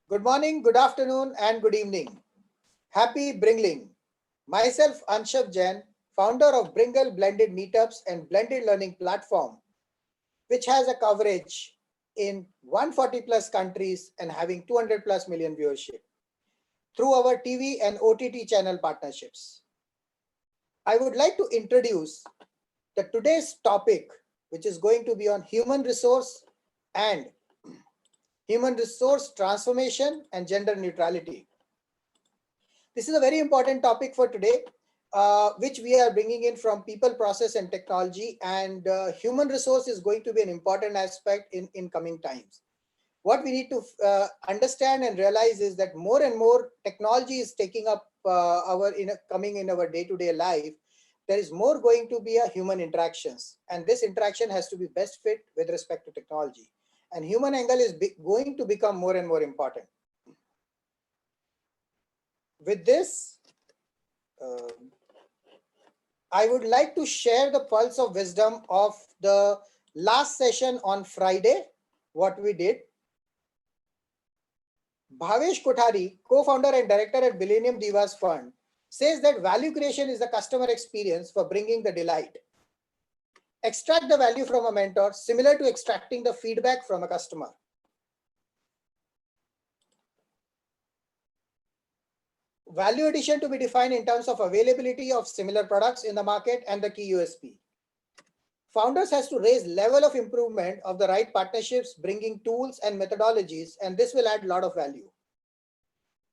Good morning, good afternoon, and good evening. Happy Bringling. Myself, Anshav Jain, founder of Bringle Blended Meetups and Blended Learning Platform, which has a coverage in 140 plus countries and having 200 plus million viewership through our TV and OTT channel partnerships. I would like to introduce the today's topic, which is going to be on human resource and human resource transformation and gender neutrality. This is a very important topic for today, which we are bringing in from people, process, and technology. And human resource is going to be an important aspect in coming times. What we need to understand and realize is that more and more technology is taking up coming in our day-to-day life. There is more going to be a human interactions, and this interaction has to be best fit with respect to technology. And human angle is going to become more and more important. With this, I would like to share the pulse of wisdom of the last session on Friday, what we did. Bhavesh Kothari, co-founder and director at Millennium Divas Fund, says that value creation is the customer experience for bringing the delight. Extract the value from a mentor, similar to extracting the feedback from a customer. Value addition to be defined in terms of availability of similar products in the market and the key USP. Founders has to raise level of improvement of the right partnerships, bringing tools and methodologies, and this will add a lot of value.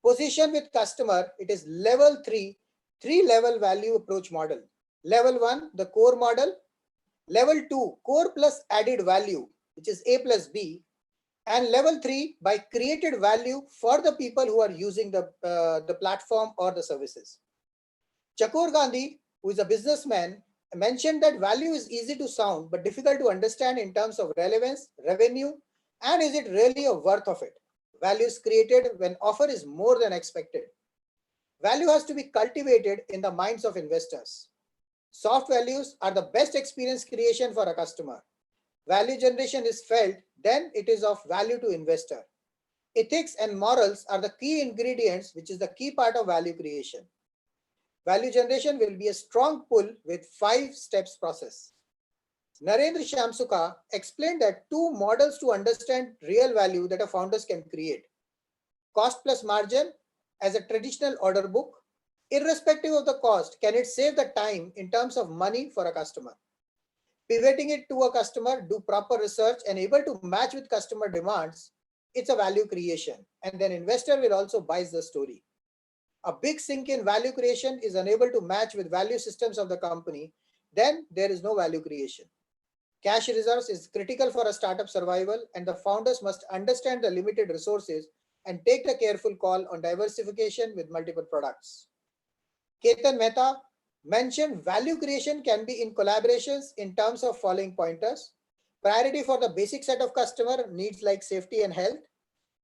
Position with customer, it is level 3, 3-level value approach model. Level 1, the core model. Level 2, core plus added value, which is A plus B. And level 3, by created value for the people who are using the platform or the services. Chakor Gandhi, who is a businessman, mentioned that value is easy to sound but difficult to understand in terms of relevance, revenue, and is it really a worth of it. Value is created when offer is more than expected. Value has to be cultivated in the minds of investors. Soft values are the best experience creation for a customer. Value generation is felt, then it is of value to investor. Ethics and morals are the key ingredients, which is the key part of value creation. Value generation will be a strong pull with 5 steps process. Narendra Shamsuka explained that 2 models to understand real value that a founders can create. Cost plus margin as a traditional order book. Irrespective of the cost, can it save the time in terms of money for a customer? Pivoting it to a customer, do proper research and able to match with customer demands, it's a value creation. And then investor will also buy the story. A big sink in value creation is unable to match with value systems of the company, then there is no value creation. Cash reserves is critical for a startup survival, and the founders must understand the limited resources and take the careful call on diversification with multiple products. Ketan Mehta mentioned value creation can be in collaborations in terms of following pointers. Priority for the basic set of customer needs like safety and health.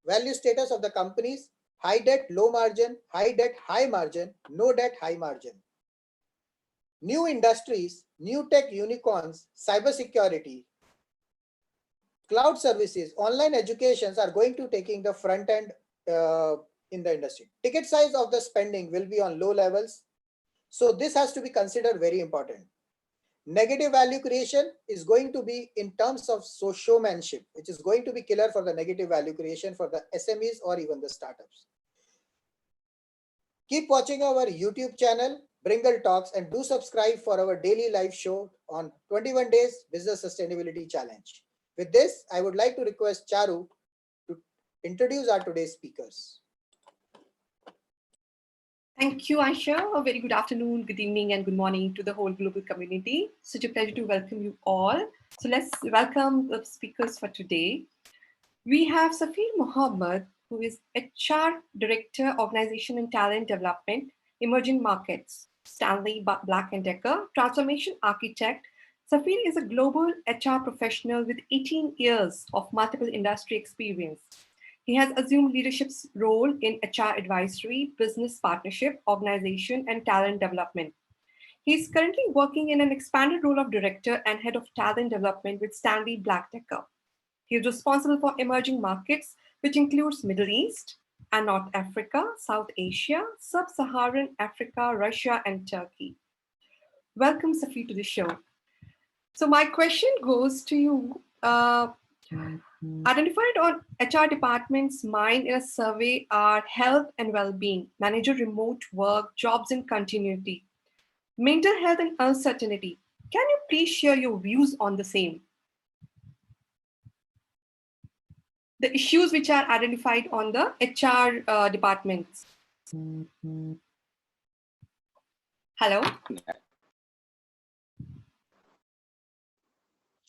Value status of the companies, high debt, low margin, high debt, high margin, no debt, high margin. New industries, new tech unicorns, cybersecurity, cloud services, online educations are going to taking the front end in the industry. Ticket size of the spending will be on low levels. So this has to be considered very important. Negative value creation is going to be in terms of showmanship, which is going to be killer for the negative value creation for the SMEs or even the startups. Keep watching our YouTube channel, Bringle Talks, and do subscribe for our daily live show on 21 Days Business Sustainability Challenge. With this, I would like to request Charu to introduce our today's speakers. Thank you, Aisha. A very good afternoon, good evening, and good morning to the whole global community. Such a pleasure to welcome you all. So let's welcome the speakers for today. We have Safir Mohammed, who is HR Director, Organization and Talent Development, Emerging Markets, Stanley Black & Decker, Transformation Architect. Safir is a global HR professional with 18 years of multiple industry experience. He has assumed leadership role in HR advisory, business partnership, organization, and talent development. He is currently working in an expanded role of director and head of talent development with Stanley Black & Decker. He is responsible for emerging markets, which includes Middle East and North Africa, South Asia, Sub-Saharan Africa, Russia, and Turkey. Welcome, Safi, to the show. So my question goes to you. Identified on HR department's mind in a survey are health and well-being, manager remote work, jobs and continuity, mental health and uncertainty. Can you please share your views on the same? The issues which are identified on the HR departments. Hello?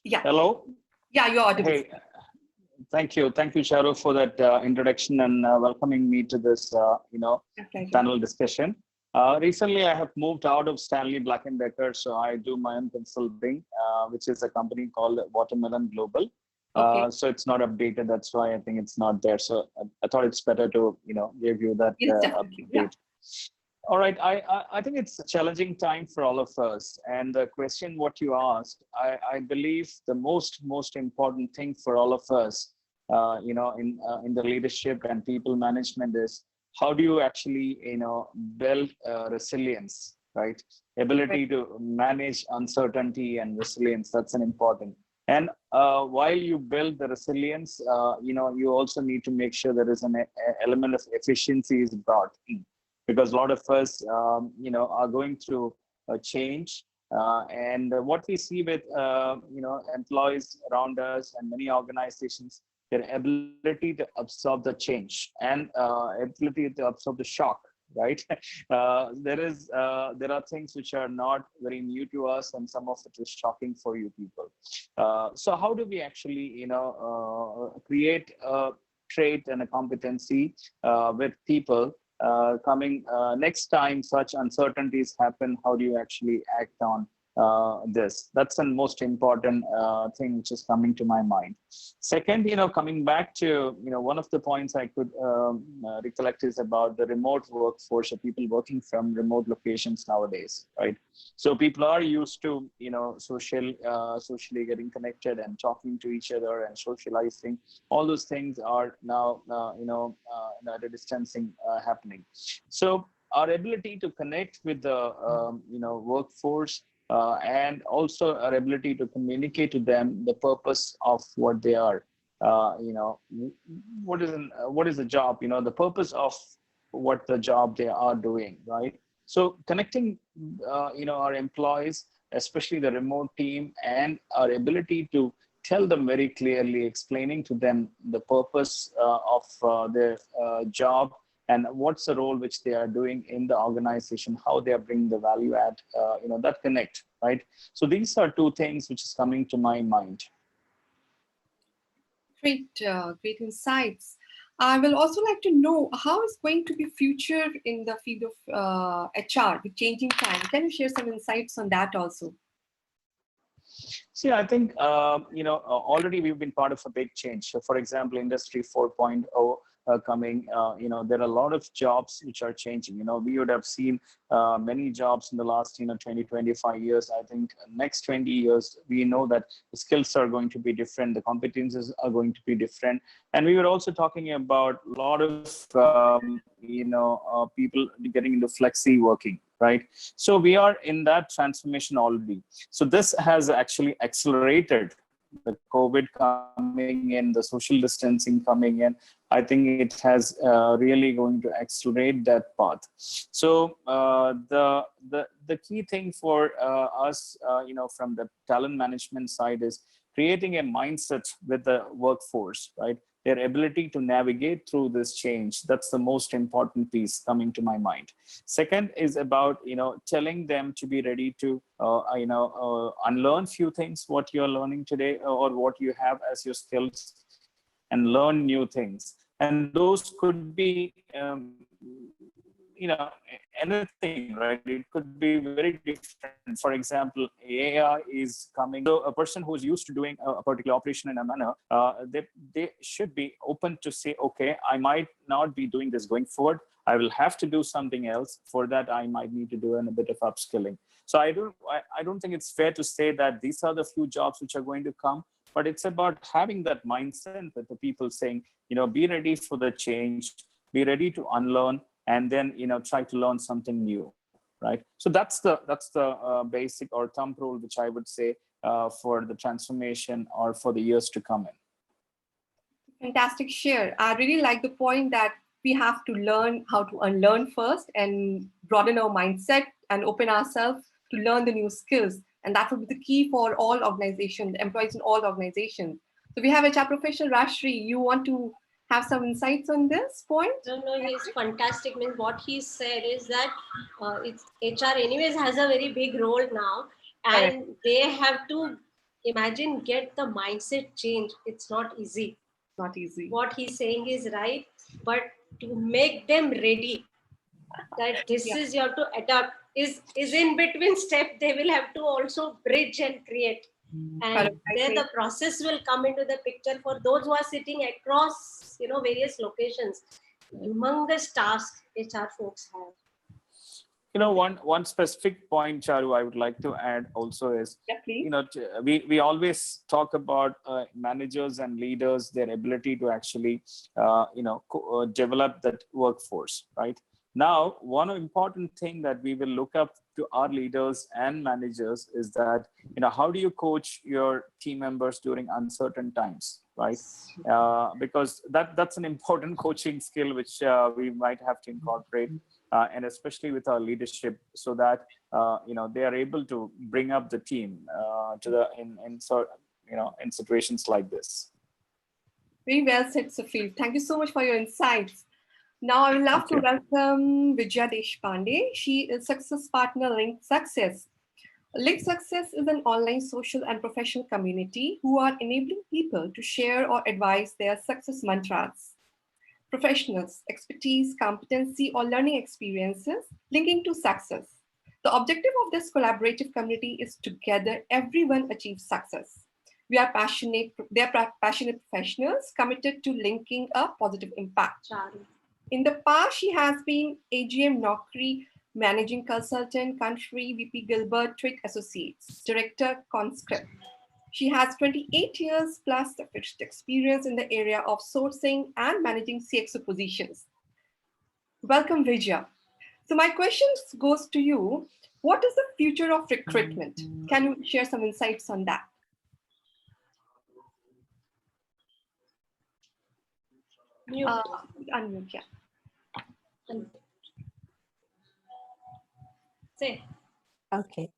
Yeah. Hello. Yeah, you're audible. Hey, thank you, Charu, for that introduction and welcoming me to this, panel discussion. Recently, I have moved out of Stanley Black & Decker, so I do my own consulting, which is a company called Watermelon Global. Okay. So it's not updated. That's why I think it's not there. So I thought it's better to, give you that update. Yeah. All right, I think it's a challenging time for all of us. And the question what you asked, I believe the most important thing for all of us, in the leadership and people management is how do you actually, build resilience, right? Ability to manage uncertainty and resilience, that's an important. And while you build the resilience, you also need to make sure there is an element of efficiency is brought in. Because a lot of us, are going through a change, and what we see with, employees around us and many organizations, their ability to absorb the change and ability to absorb the shock, right? There are things which are not very new to us, and some of it is shocking for you people. So how do we actually, create a trait and a competency with people? Coming next time such uncertainties happen, how do you actually act on this? That's the most important thing which is coming to my mind. Second, coming back to, one of the points I could recollect is about the remote workforce, or people working from remote locations nowadays, right? So people are used to, socially getting connected and talking to each other and socializing. All those things are now, at a distancing happening. So our ability to connect with the, workforce, and also our ability to communicate to them the purpose of what they are, what is the job, the purpose of what the job they are doing, right? So connecting, our employees, especially the remote team, and our ability to tell them very clearly, explaining to them the purpose of their job and what's the role which they are doing in the organization, how they are bringing the value add, that connect, right? So these are two things which is coming to my mind. Great insights. I will also like to know how is going to be future in the field of HR with changing time. Can you share some insights on that also? See, I think, already we've been part of a big change. So for example, Industry 4.0 coming, there are a lot of jobs which are changing. We would have seen many jobs in the last, 20, 25 years. I think next 20 years, we know that the skills are going to be different. The competences are going to be different. And we were also talking about a lot of, people getting into flexi working, right? So we are in that transformation already. So this has actually accelerated the COVID coming in, the social distancing coming in. I think it has really going to accelerate that path. So the key thing for us, from the talent management side is creating a mindset with the workforce, right? Their ability to navigate through this change. That's the most important piece coming to my mind. Second is about, telling them to be ready to, unlearn few things, what you're learning today or what you have as your skills, and learn new things. And those could be, anything, right? It could be very different. For example, AI is coming. So a person who is used to doing a particular operation in a manner, they should be open to say, okay, I might not be doing this going forward. I will have to do something else. For that, I might need to do a bit of upskilling. So I don't think it's fair to say that these are the few jobs which are going to come. but it's about having that mindset with the people saying, be ready for the change, be ready to unlearn, and then try to learn something new, right? So that's the basic or thumb rule which I would say for the transformation or for the years to come in. Fantastic share. I really like the point that we have to learn how to unlearn first and broaden our mindset and open ourselves to learn the new skills. And that will be the key for all organizations, employees in all organizations. So we have HR professional Rashri. You want to have some insights on this point? No, he's fantastic. Means what he said is that it's HR anyways has a very big role now, and they have to imagine get the mindset change. It's not easy. Not easy. What he's saying is right, but to make them ready, that this is you have to adapt is in between step. They will have to also bridge and create. And there the process will come into the picture for those who are sitting across various locations. Humongous task HR folks have. One specific point, Charu, I would like to add also is, we always talk about managers and leaders, their ability to actually, develop that workforce, right? Now, one important thing that we will look up to our leaders and managers is that, how do you coach your team members during uncertain times, right? Because that's an important coaching skill which we might have to incorporate, and especially with our leadership, so that they are able to bring up the team to the in situations like this. Very well said, Safir. Thank you so much for your insights. Now, I would love to welcome Vijaya Deshpande. She is Success Partner Linked Success. Linked Success is an online social and professional community who are enabling people to share or advise their success mantras, professionals, expertise, competency, or learning experiences linking to success. The objective of this collaborative community is together everyone achieves success. They are passionate professionals committed to linking a positive impact. In the past, she has been AGM Naukri Managing Consultant, Country VP Gilbert Twig Associates, Director Conscript. She has 28 years plus of experience in the area of sourcing and managing CXO positions. Welcome, Vijaya. So my question goes to you. What is the future of recruitment? Can you share some insights on that? Unmute, yeah. Say. Okay.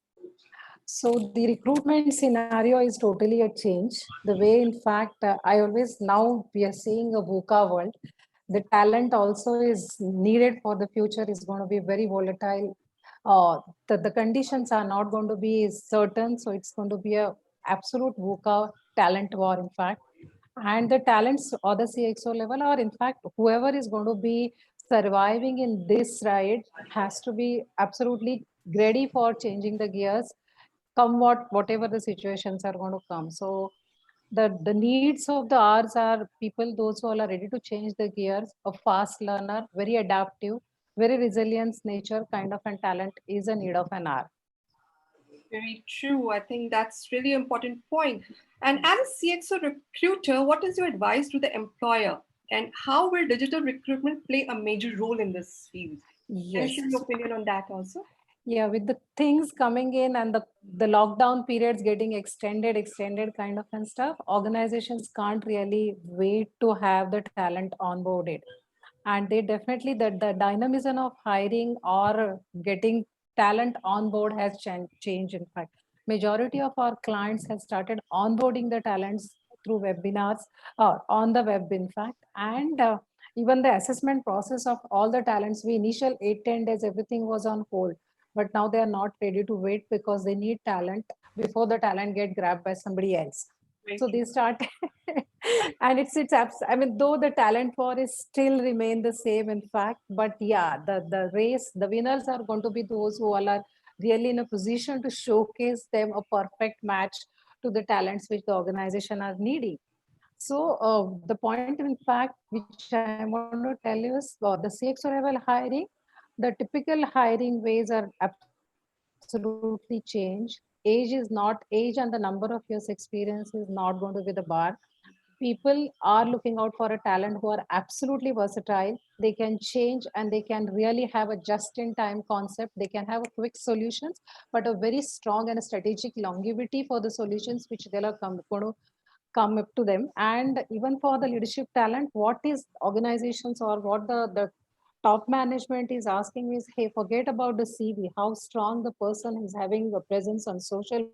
So the recruitment scenario is totally a change. The way, in fact, I always now we are seeing a VUCA world. The talent also is needed for the future is going to be very volatile. The conditions are not going to be certain. So it's going to be a absolute VUCA talent war, in fact. And the talents or the CXO level, or in fact, whoever is going to be surviving in this ride has to be absolutely ready for changing the gears, come whatever the situations are going to come. So the needs of the hours are people, those who all are ready to change the gears, a fast learner, very adaptive, very resilient nature kind of a talent is a need of an hour. Very true. I think that's really important point. And as a CXO recruiter, what is your advice to the employer? And how will digital recruitment play a major role in this field? Yes. Can you share your opinion on that also? Yeah, with the things coming in and the lockdown periods getting extended kind of and stuff, organizations can't really wait to have the talent onboarded. And they definitely, the dynamism of hiring or getting talent on board has changed. In fact, majority of our clients have started onboarding the talents through webinars or on the web, in fact. And even the assessment process of all the talents, we initial 8-10 days, everything was on hold. But now they are not ready to wait because they need talent before the talent get grabbed by somebody else. So they start, and I mean, though the talent war is still remain the same, in fact, but yeah, the race, the winners are going to be those who all are really in a position to showcase them a perfect match to the talents which the organization are needing. So the point, in fact, which I want to tell you is the CXO level hiring, the typical hiring ways are absolutely changed. age and the number of years experience is not going to be the bar. People are looking out for a talent who are absolutely versatile. They can change and they can really have a just in time concept. They can have a quick solutions, but a very strong and a strategic longevity for the solutions which they are going to come up to them. And even for the leadership talent, what is organizations or what the top management is asking is, hey, forget about the CV, how strong the person is having a presence on social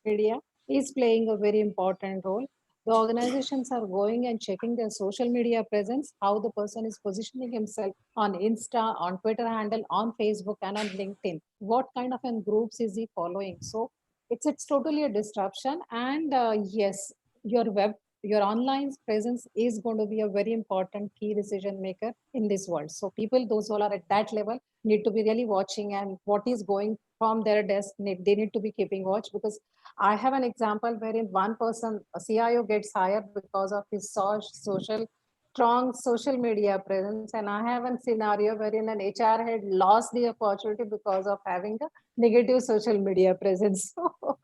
media is playing a very important role. The organizations are going and checking their social media presence, how the person is positioning himself on Insta, on Twitter handle, on Facebook, and on LinkedIn. What kind of an groups is he following? So it's totally a disruption. And yes, your web, your online presence is going to be a very important key decision maker in this world. So people, those who are at that level, need to be really watching, and what is going from their desk, they need to be keeping watch. Because I have an example wherein one person, a CIO, gets hired because of his social strong social media presence, and I have a scenario wherein an HR had lost the opportunity because of having a negative social media presence. So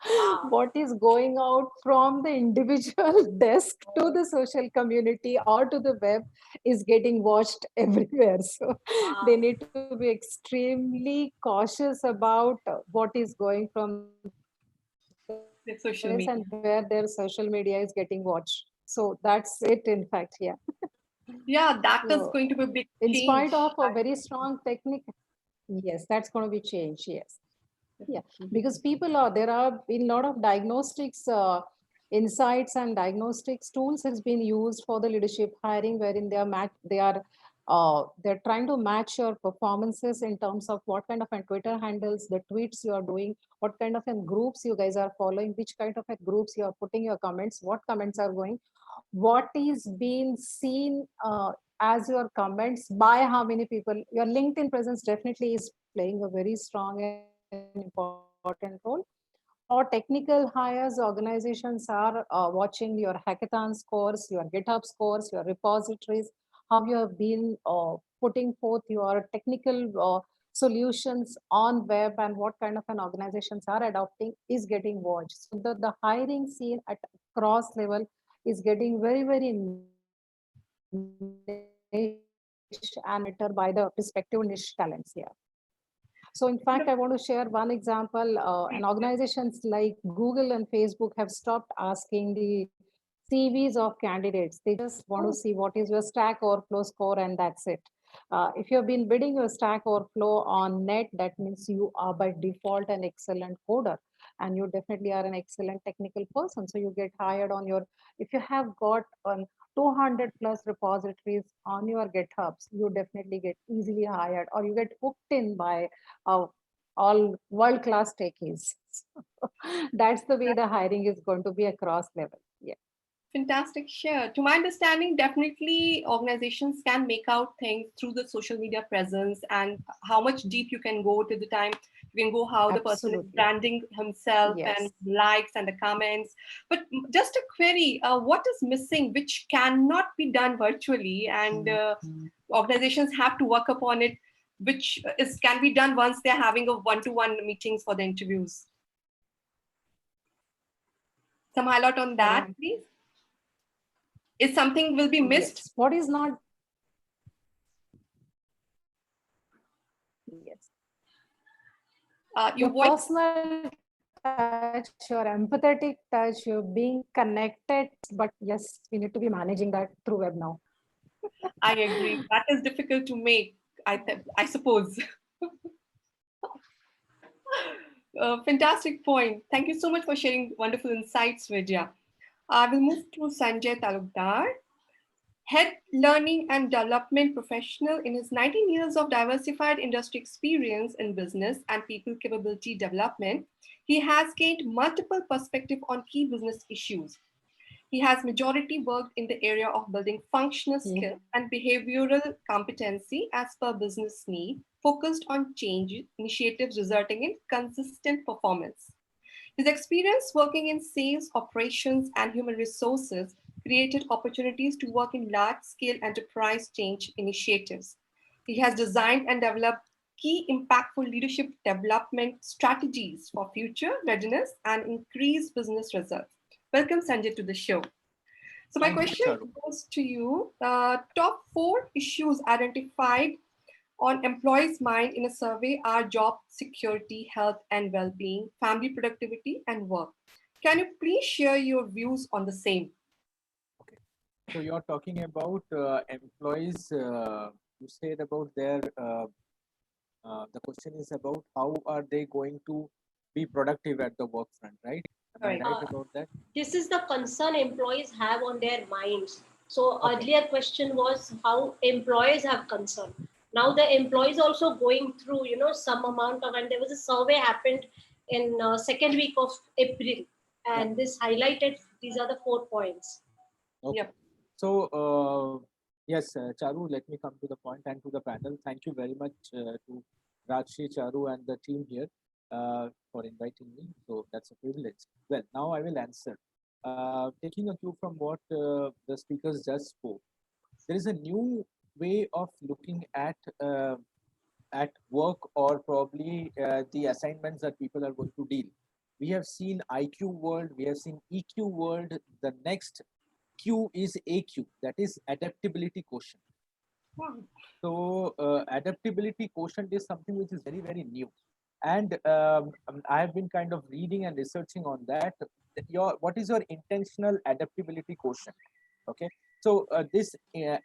what is going out from the individual desk to the social community or to the web is getting watched everywhere. So they need to be extremely cautious about what is going from their desk and where their social With media social is media. getting watched. So that's it, in fact. Yeah. Yeah, that So is going to be a big in spite of change. a very strong technique, yes, that's going to be changed. Yes. Yeah, because people are, there are been a lot of diagnostics insights and diagnostics tools has been used for the leadership hiring, wherein they're trying to match your performances in terms of what kind of an Twitter handles, the tweets you are doing, what kind of an groups you guys are following, which kind of a groups you are putting your comments, what comments are going, what is being seen as your comments by how many people. Your LinkedIn presence definitely is playing a very strong and important role. For technical hires, organizations are watching your hackathon scores, your GitHub scores, your repositories, how you have been putting forth your technical solutions on web, and what kind of an organizations are adopting is getting watched. So the hiring scene at cross level is getting very, very niche and monitored by the respective niche talents here. So in fact, I want to share one example. And organizations like Google and Facebook have stopped asking the CVs of candidates. They just want to see what is your Stack Overflow score, and that's it. If you've been bidding your Stack Overflow on net, that means you are by default an excellent coder, and you definitely are an excellent technical person. So you get hired on your, if you have got 200 plus repositories on your GitHubs, you definitely get easily hired, or you get hooked in by uh, all world class techies. That's the way the hiring is going to be across level. Yeah. Fantastic share. To my understanding, definitely organizations can make out things through the social media presence and how much deep you can go to the time. You can go how the person is Absolutely. branding himself and Yes. likes and the comments. But just a query, what is missing which cannot be done virtually, and organizations have to work upon it, which is can be done once they're having a one-to-one meetings for the interviews. Some highlight on that, Correct. please. Is something will be missed? Yes. What is not? Yes. Your Your voice. personal touch, your empathetic touch, you're being connected. But yes, we need to be managing that through web now. I agree. That is difficult to make, I suppose. Fantastic point. Thank you so much for sharing wonderful insights, Vidya. I will move to Sanjay Talukdar, Head Learning and Development Professional. In his 19 years of diversified industry experience in business and people capability development, he has gained multiple perspectives on key business issues. He has majority worked in the area of building functional skill and behavioral competency as per business need, focused on change initiatives resulting in consistent performance. His experience working in sales, operations, and human resources created opportunities to work in large-scale enterprise change initiatives. He has designed and developed key impactful leadership development strategies for future readiness and increased business results. Welcome, Sanjay, to the show. So my Thank you, question Charu. goes to you. Top 4 issues identified on employees' mind in a survey are job security, health and well-being, family productivity, and work. Can you please share your views on the same? Okay. So you're talking about employees. You said about their. The question is about how are they going to be productive at the work front, right? Am I Correct. right about that? This is the concern employees have on their minds. So Okay. earlier question was how employees have concern. Now the employees also going through, some amount of, and there was a survey happened in second week of April, and this highlighted these are the 4 points. Okay. Yep. So yes, Charu, let me come to the point and to the panel. Thank you very much to Rajshri, Charu, and the team here for inviting me. So that's a privilege. Well, now I will answer. Taking a cue from what the speakers just spoke, there is a new way of looking at work or probably the assignments that people are going to deal. We have seen IQ world, we have seen EQ world. The next Q is AQ, that is adaptability quotient. Wow. So adaptability quotient is something which is very, very new. And I have been kind of reading and researching on that. What is your intentional adaptability quotient? Okay. So this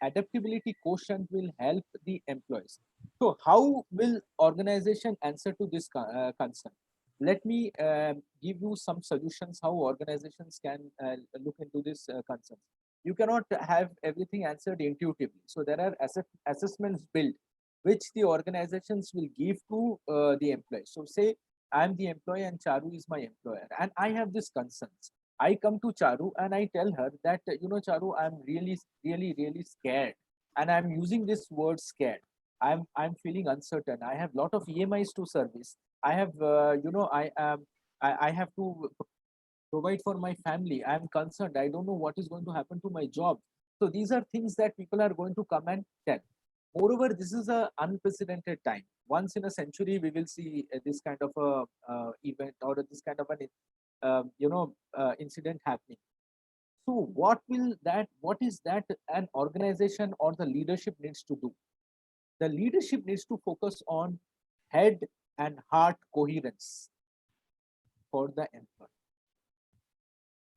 adaptability quotient will help the employees. So how will organization answer to this concern? Let me give you some solutions how organizations can look into this concern. You cannot have everything answered intuitively. So there are assessments built which the organizations will give to the employee. So say I'm the employee and Charu is my employer and I have these concerns. I come to Charu and I tell her that, Charu, I'm really, really, really scared. And I'm using this word scared. I'm feeling uncertain. I have a lot of EMIs to service. I have, I have to provide for my family. I'm concerned. I don't know what is going to happen to my job. So these are things that people are going to come and tell. Moreover, this is an unprecedented time. Once in a century, we will see this kind of a event or this kind of an incident happening. So what is that an organization or the leadership needs to do? The leadership needs to focus on head and heart coherence for the employee.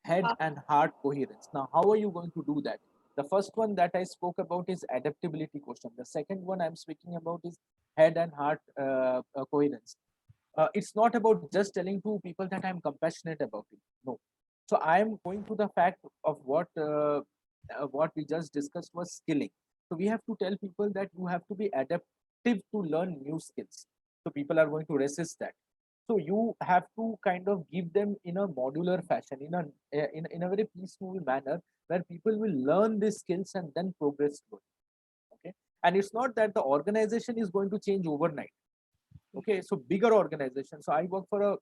Head and heart coherence. Now, how are you going to do that? The first one that I spoke about is adaptability quotient. The second one I'm speaking about is head and heart coherence. It's not about just telling to people that I'm compassionate about it. No. So I'm going to the fact of what we just discussed was skilling. So we have to tell people that you have to be adaptive to learn new skills. So people are going to resist that. So you have to kind of give them in a modular fashion, in a very peaceful manner, where people will learn these skills and then progress slowly. Okay, and it's not that the organization is going to change overnight. Okay, so bigger organizations. So I work for a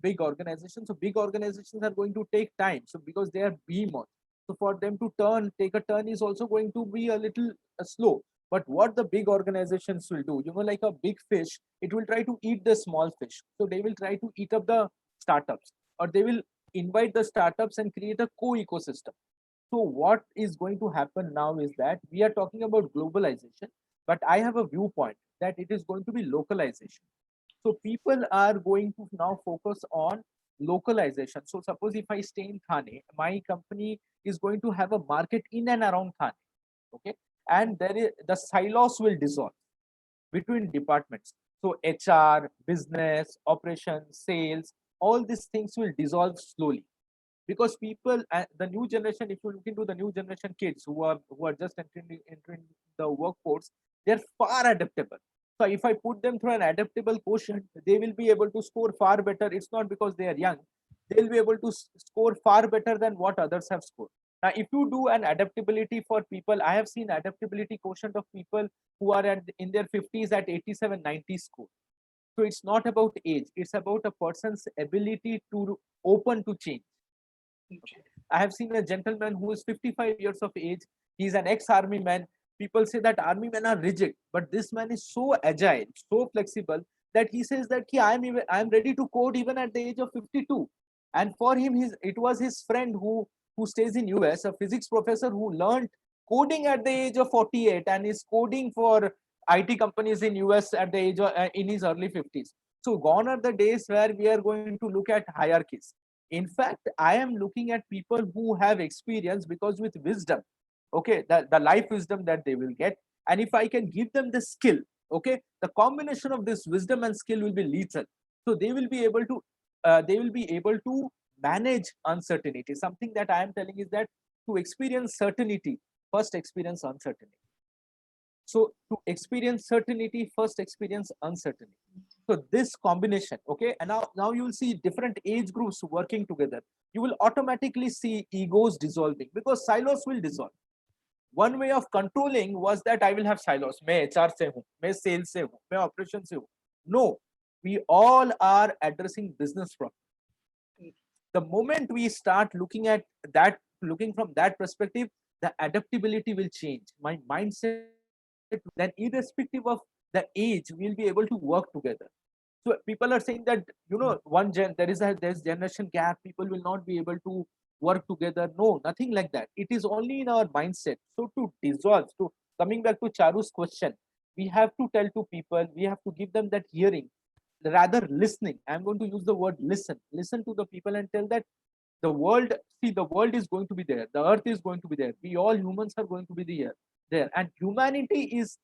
big organization. So big organizations are going to take time. So because they are behemoth, so for them to take a turn is also going to be a little slow. But what the big organizations will do, like a big fish, it will try to eat the small fish. So they will try to eat up the startups, or they will invite the startups and create a co-ecosystem. So what is going to happen now is that we are talking about globalization, but I have a viewpoint that it is going to be localization. So people are going to now focus on localization. So suppose if I stay in Thane, my company is going to have a market in and around Thane. Okay, and the silos will dissolve between departments. So HR, business, operations, sales, all these things will dissolve slowly, because people, the new generation, if you look into the new generation kids who are just entering the workforce, they're far adaptable. So if I put them through an adaptable quotient, they will be able to score far better. It's not because they are young, they'll be able to score far better than what others have scored. Now if you do an adaptability for people, I have seen adaptability quotient of people who are in their 50s at 87, 90 score. So it's not about age, it's about a person's ability to open to change. I have seen a gentleman who is 55 years of age. He's an ex-army man. people say that army men are rigid, but this man is so agile, so flexible that he says that I'm ready to code even at the age of 52. And for him, it was his friend who stays in US, a physics professor who learned coding at the age of 48 and is coding for IT companies in US at the age of, in his early 50s. So gone are the days where we are going to look at hierarchies. In fact, I am looking at people who have experience, because with wisdom, okay, the life wisdom that they will get, and if I can give them the skill, okay, the combination of this wisdom and skill will be lethal. So they will be able to manage uncertainty. Something that I am telling is that to experience certainty, first experience uncertainty. So to experience certainty, first experience uncertainty. So this combination, okay, and now you will see different age groups working together. You will automatically see egos dissolving, because silos will dissolve. One way of controlling was that I will have silos. मैं HR से हूँ, मैं sales से हूँ, मैं operation से हूँ. No, we all are addressing business problems. The moment we start looking at that, looking from that perspective, the adaptability will change. My mindset, then irrespective of the age, we'll be able to work together. So people are saying that, there's generation gap, people will not be able to work together. No, nothing like that. It is only in our mindset. So to dissolve, to coming back to Charu's question, we have to tell to people, we have to give them that hearing, rather listening. I'm going to use the word listen to the people and tell that the world, see, the world is going to be there, the earth is going to be there, we all humans are going to be there, and humanity is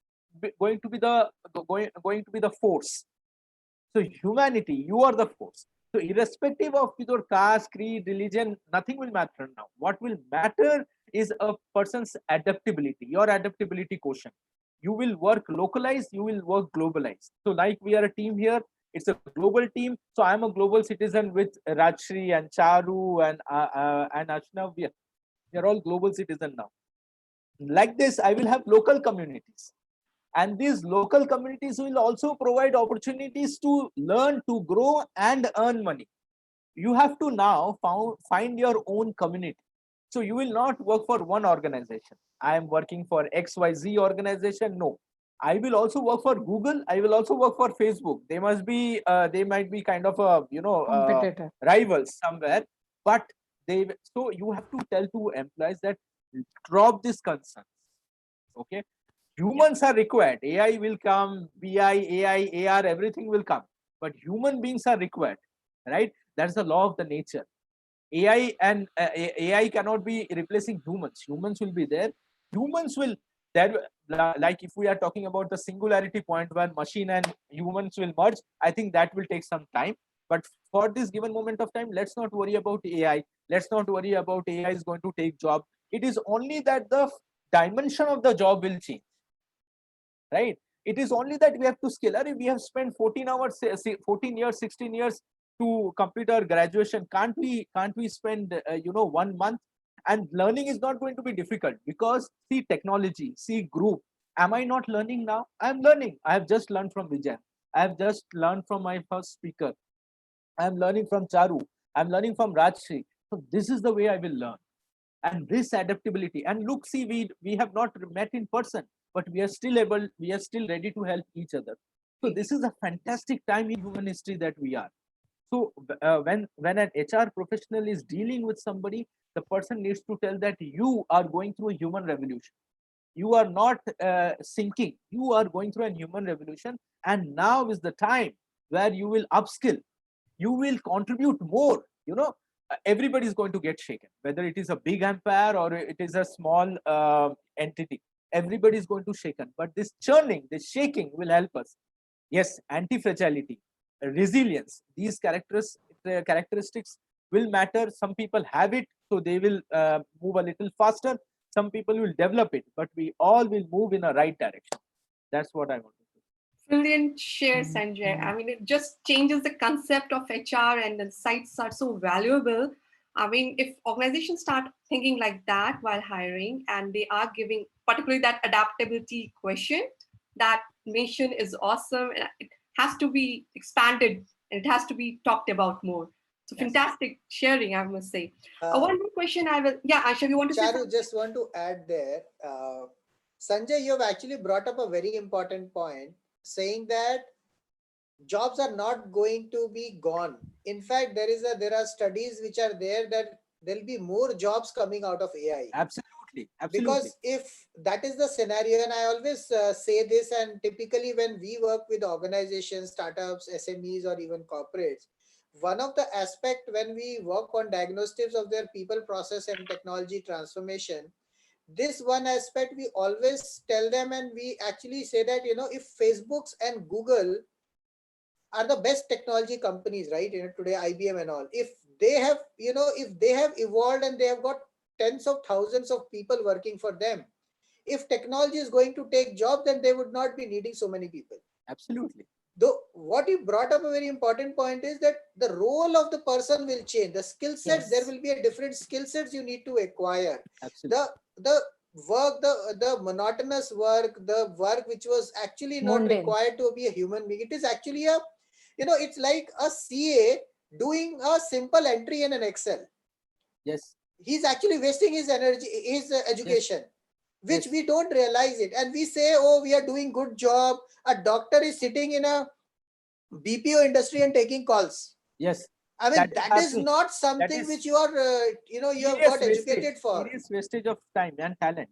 going to be the force. So humanity, you are the force. So irrespective of your caste, creed, religion, nothing will matter now. What will matter is a person's adaptability, your adaptability quotient. You will work localized, you will work globalized. So like we are a team here, it's a global team. So I'm a global citizen with Rajshri and Charu and Ashna. We are all global citizens now. Like this, I will have local communities. And these local communities will also provide opportunities to learn, to grow, and earn money. You have to now find your own community. So you will not work for one organization. I am working for XYZ organization. No, I will also work for Google. I will also work for Facebook. They might be kind of a Competitor. rivals somewhere, but so you have to tell to employees that drop this concern. Okay, humans are required. AI will come, BI, AI, AR, everything will come, but human beings are required, right? That's the law of the nature. AI cannot be replacing humans. Humans will be there. Humans will there. Like if we are talking about the singularity point where machine and humans will merge, I think that will take some time. But for this given moment of time, let's not worry about AI. Let's not worry about AI is going to take job. It is only that the dimension of the job will change, right? It is only that we have to skill. We have spent 14 hours, 14 years, 16 years to complete our graduation. Can't we spend 1 month? And learning is not going to be difficult, because see technology, see group. Am I not learning now? I am learning. I have just learned from Vijay. I have just learned from my first speaker. I am learning from Charu. I am learning from Rajshri. So this is the way I will learn. And this adaptability. And look, see, we have not met in person, but we are still ready to help each other. So this is a fantastic time in human history that we are. So when an HR professional is dealing with somebody, the person needs to tell that you are going through a human revolution. You are not sinking. You are going through a human revolution, and now is the time where you will upskill. You will contribute more. Everybody is going to get shaken, whether it is a big empire or it is a small entity. Everybody is going to shaken, but this churning, this shaking will help us. Yes, anti-fragility, resilience, these characteristics will matter. Some people have it, so they will move a little faster. Some people will develop it, but we all will move in a right direction. That's what I want to say. Brilliant share, Sanjay. I mean, it just changes the concept of HR, and the sites are so valuable. I mean, if organizations start thinking like that while hiring, and they are giving particularly that adaptability quotient, that mission is awesome. And it has to be expanded, and it has to be talked about more. So Yes. fantastic sharing, I must say. One more question I will, yeah, Aisha, you want to say Charu, something? just want to add there. Sanjay, you have actually brought up a very important point, saying that jobs are not going to be gone. In fact, there are studies which are there that there'll be more jobs coming out of AI. Absolutely, absolutely. Because if that is the scenario, and I always say this, and typically when we work with organizations, startups, SMEs, or even corporates, one of the aspect when we work on diagnostics of their people, process, and technology transformation, this one aspect we always tell them, and we actually say that, if Facebooks and Google are the best technology companies, right? Today IBM and all, if they have, if they have evolved and they have got tens of thousands of people working for them, if technology is going to take jobs, then they would not be needing so many people. Absolutely. Though what you brought up a very important point is that the role of the person will change, the skill sets, there Yes. will be a different skill sets you need to acquire. Absolutely. The work, the monotonous work, the work which was actually not Mundane. required to be a human being, it is actually a, it's like a CA doing a simple entry in an Excel. Yes. He's actually wasting his energy, his education, which Yes. we don't realize it, and we say, oh, we are doing good job. A doctor is sitting in a BPO industry and taking calls. Yes. I mean, that is happening. not That something is which you are, you have serious got wastage. educated for. Serious wastage of time and talent.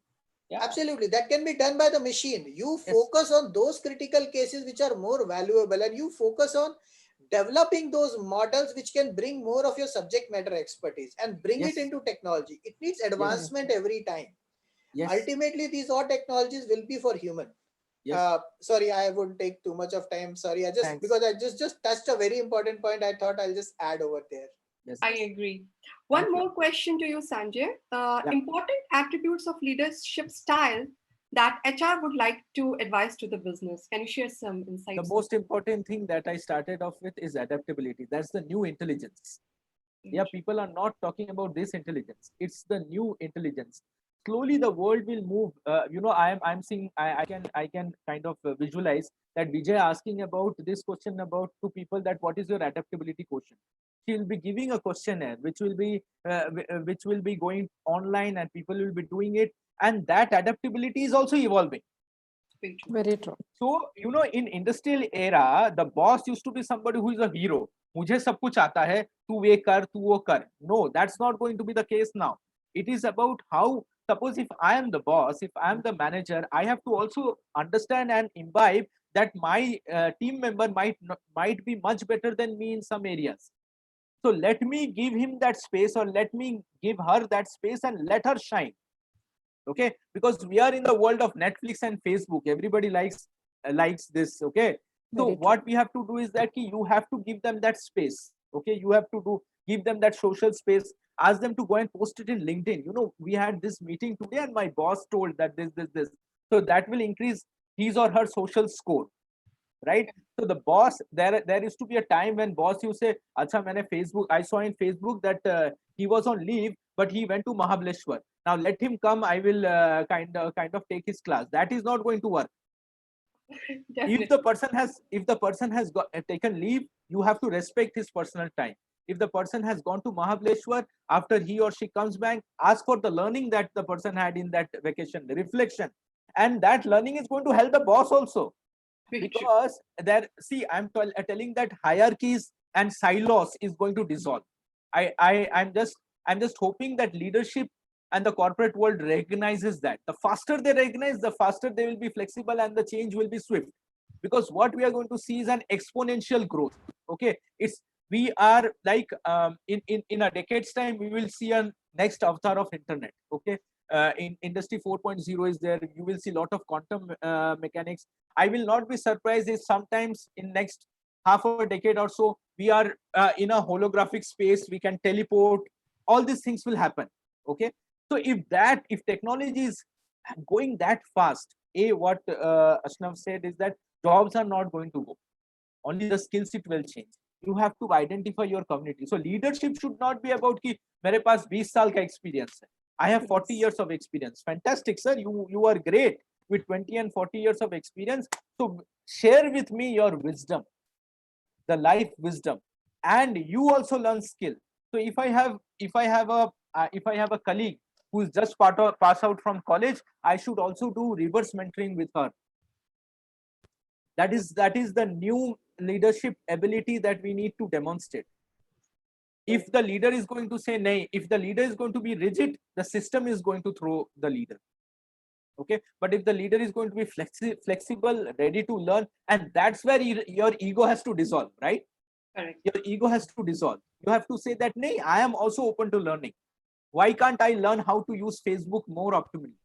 Yeah. Absolutely, that can be done by the machine. You Yes. focus on those critical cases which are more valuable, and you focus on developing those models which can bring more of your subject matter expertise and bring it Yes. into technology. It needs Yes. advancement every time. Yes. Ultimately, these all technologies will be for human. Yes. Sorry, I wouldn't take too much of time. Sorry, Thanks. because I just touched a very important point, I thought I'll just add over there. Yes. I agree. One Thank you. more question to you, Sanjay. Yeah. Important attributes of leadership style that HR would like to advise to the business. Can you share some insights? The most important thing that I started off with is adaptability. That's the new intelligence. Yeah, people are not talking about this intelligence. It's the new intelligence. Slowly the world will move. I'm seeing, I can kind of visualize that Vijay asking about this question about to people, that what is your adaptability quotient. She will be giving a questionnaire which will be going online, and people will be doing it, and that adaptability is also evolving. Very true. Very true. So, in industrial era, the boss used to be somebody who is a hero. मुझे सब कुछ आता है, तू ये कर, तू वो कर. No, that's not going to be the case now. It is about how, suppose if I am the boss, if I am the manager, I have to also understand and imbibe that my team member might be much better than me in some areas. So let me give him that space, or let me give her that space, and let her shine. Okay, because we are in the world of Netflix and Facebook. Everybody likes this. Okay, so Very true. what we have to do is that you have to give them that space. Okay, you have to give them that social space. Ask them to go and post it in LinkedIn. We had this meeting today, and my boss told that this, so that will increase his or her social score, right? So the boss, there used to be a time when boss you say, acha maine Facebook, I saw in Facebook that he was on leave, but he went to Mahabaleshwar. Now let him come, I will kind of take his class. That is not going to work. Definitely. If the person has taken leave, you have to respect his personal time. If the person has gone to Mahabaleshwar, after he or she comes back, ask for the learning that the person had in that vacation, the reflection, and that learning is going to help the boss also. Very true. Because I'm telling that hierarchies and silos is going to dissolve. I'm just hoping that leadership and the corporate world recognizes that. The faster they recognize, the faster they will be flexible, and the change will be swift. Because what we are going to see is an exponential growth. Okay, we are like in a decade's time, we will see a next avatar of internet. Okay, in industry 4.0 is there. You will see a lot of quantum mechanics. I will not be surprised if sometimes in next half a decade or so, we are in a holographic space. We can teleport. All these things will happen. Okay, so if technology is going that fast, what Ashnav said is that jobs are not going to go. Only the skill set will change. You have to identify your community. So leadership should not be about कि मेरे पास 20 साल का experience है. I have 40 years of experience. Fantastic, sir. You are great with 20 and 40 years of experience. So share with me your wisdom, the life wisdom, and you also learn skill. So if I have a colleague who's just pass out from college, I should also do reverse mentoring with her. That is the new leadership ability that we need to demonstrate. If the leader is going to say nay, if the leader is going to be rigid, the system is going to throw the leader. Okay, but if the leader is going to be flexible, ready to learn, and that's where your ego has to dissolve, right? Correct. Your ego has to dissolve. You have to say that, nay, I am also open to learning. Why can't I learn how to use Facebook more optimally?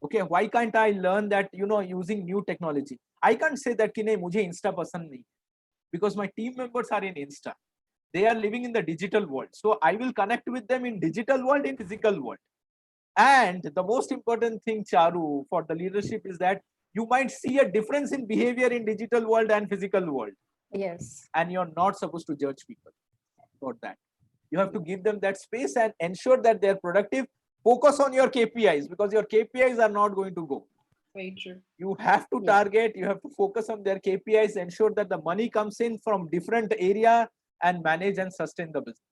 Okay, why can't I learn that, using new technology? I can't say that ki nahi, mujhe Insta pasand nahi, because my team members are in Insta. They are living in the digital world. So I will connect with them in digital world, in physical world. And the most important thing, Charu, for the leadership is that you might see a difference in behavior in digital world and physical world. Yes. And you're not supposed to judge people for that. You have to give them that space and ensure that they're productive. Focus on your KPIs, because your KPIs are not going to go. Very true. You have to target, you have to focus on their KPIs, ensure that the money comes in from different area and manage and sustain the business.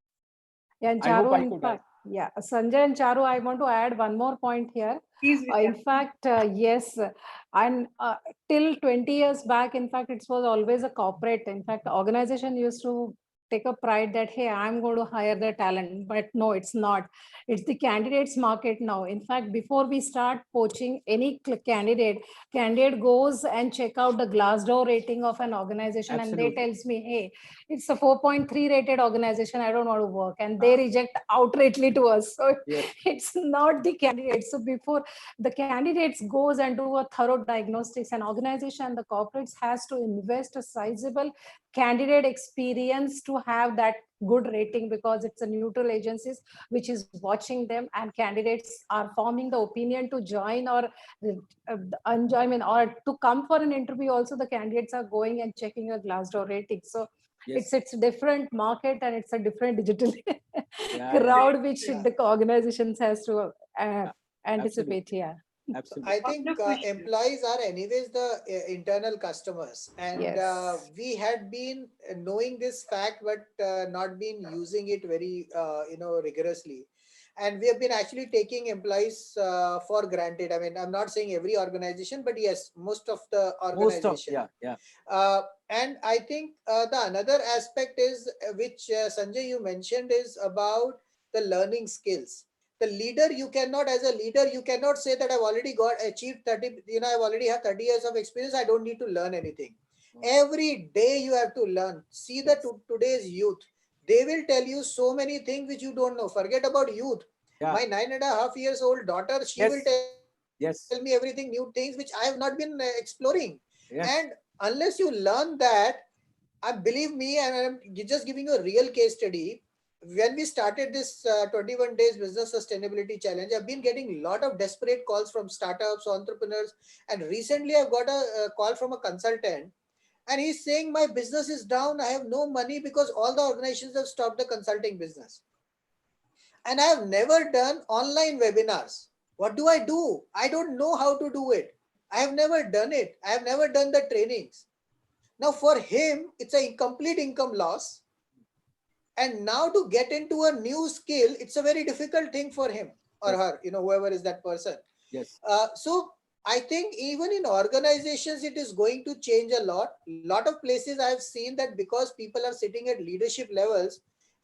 Yeah, and I hope Charu, I in could fact, yeah, Sanjay and Charu, I want to add one more point here. Please, In fact, yes, and till 20 years back, in fact, it was always a corporate. In fact, organization used to take a pride that, hey, I'm going to hire the talent, but no, it's not. It's the candidates market now. In fact, before we start poaching any candidate goes and check out the Glassdoor rating of an organization. Absolutely. And they tells me, hey, it's a 4.3 rated organization, I don't want to work, and they reject outrightly to us. So it's not the candidates. So before the candidates goes and do a thorough diagnostics, and organization and the corporates has to invest a sizable candidate experience to have that good rating, because it's a neutral agencies which is watching them, and candidates are forming the opinion to join or enjoyment or to come for an interview. Also, the candidates are going and checking a Glassdoor rating. So it's different market, and it's a different digital crowd which the organizations has to anticipate. Absolutely. I think employees are anyways the internal customers, and we had been knowing this fact, but not been using it very rigorously. And we have been actually taking employees for granted. I mean, I'm not saying every organization, but yes, most of the organization. And I think the another aspect is which Sanjay you mentioned is about the learning skills. The leader, you cannot, as a leader, you cannot say that I've already achieved 30, I've already have 30 years of experience, I don't need to learn anything. Every day you have to learn. See the today's youth, they will tell you so many things which you don't know. Forget about youth. My 9.5 years old daughter, she will tell me everything, new things which I have not been exploring. And unless you learn that, believe me, and I'm just giving you a real case study. When we started this 21 days business sustainability challenge, I've been getting a lot of desperate calls from startups, entrepreneurs, and recently I've got a call from a consultant, and he's saying my business is down, I have no money because all the organizations have stopped the consulting business, and I have never done online webinars. What do? I don't know how to do it. I have never done it. I have never done the trainings. Now for him, it's a complete income loss. And now to get into a new skill, it's a very difficult thing for him or her, whoever is that person. So I think even in organizations, it is going to change a lot. Lot of places I've seen that because people are sitting at leadership levels,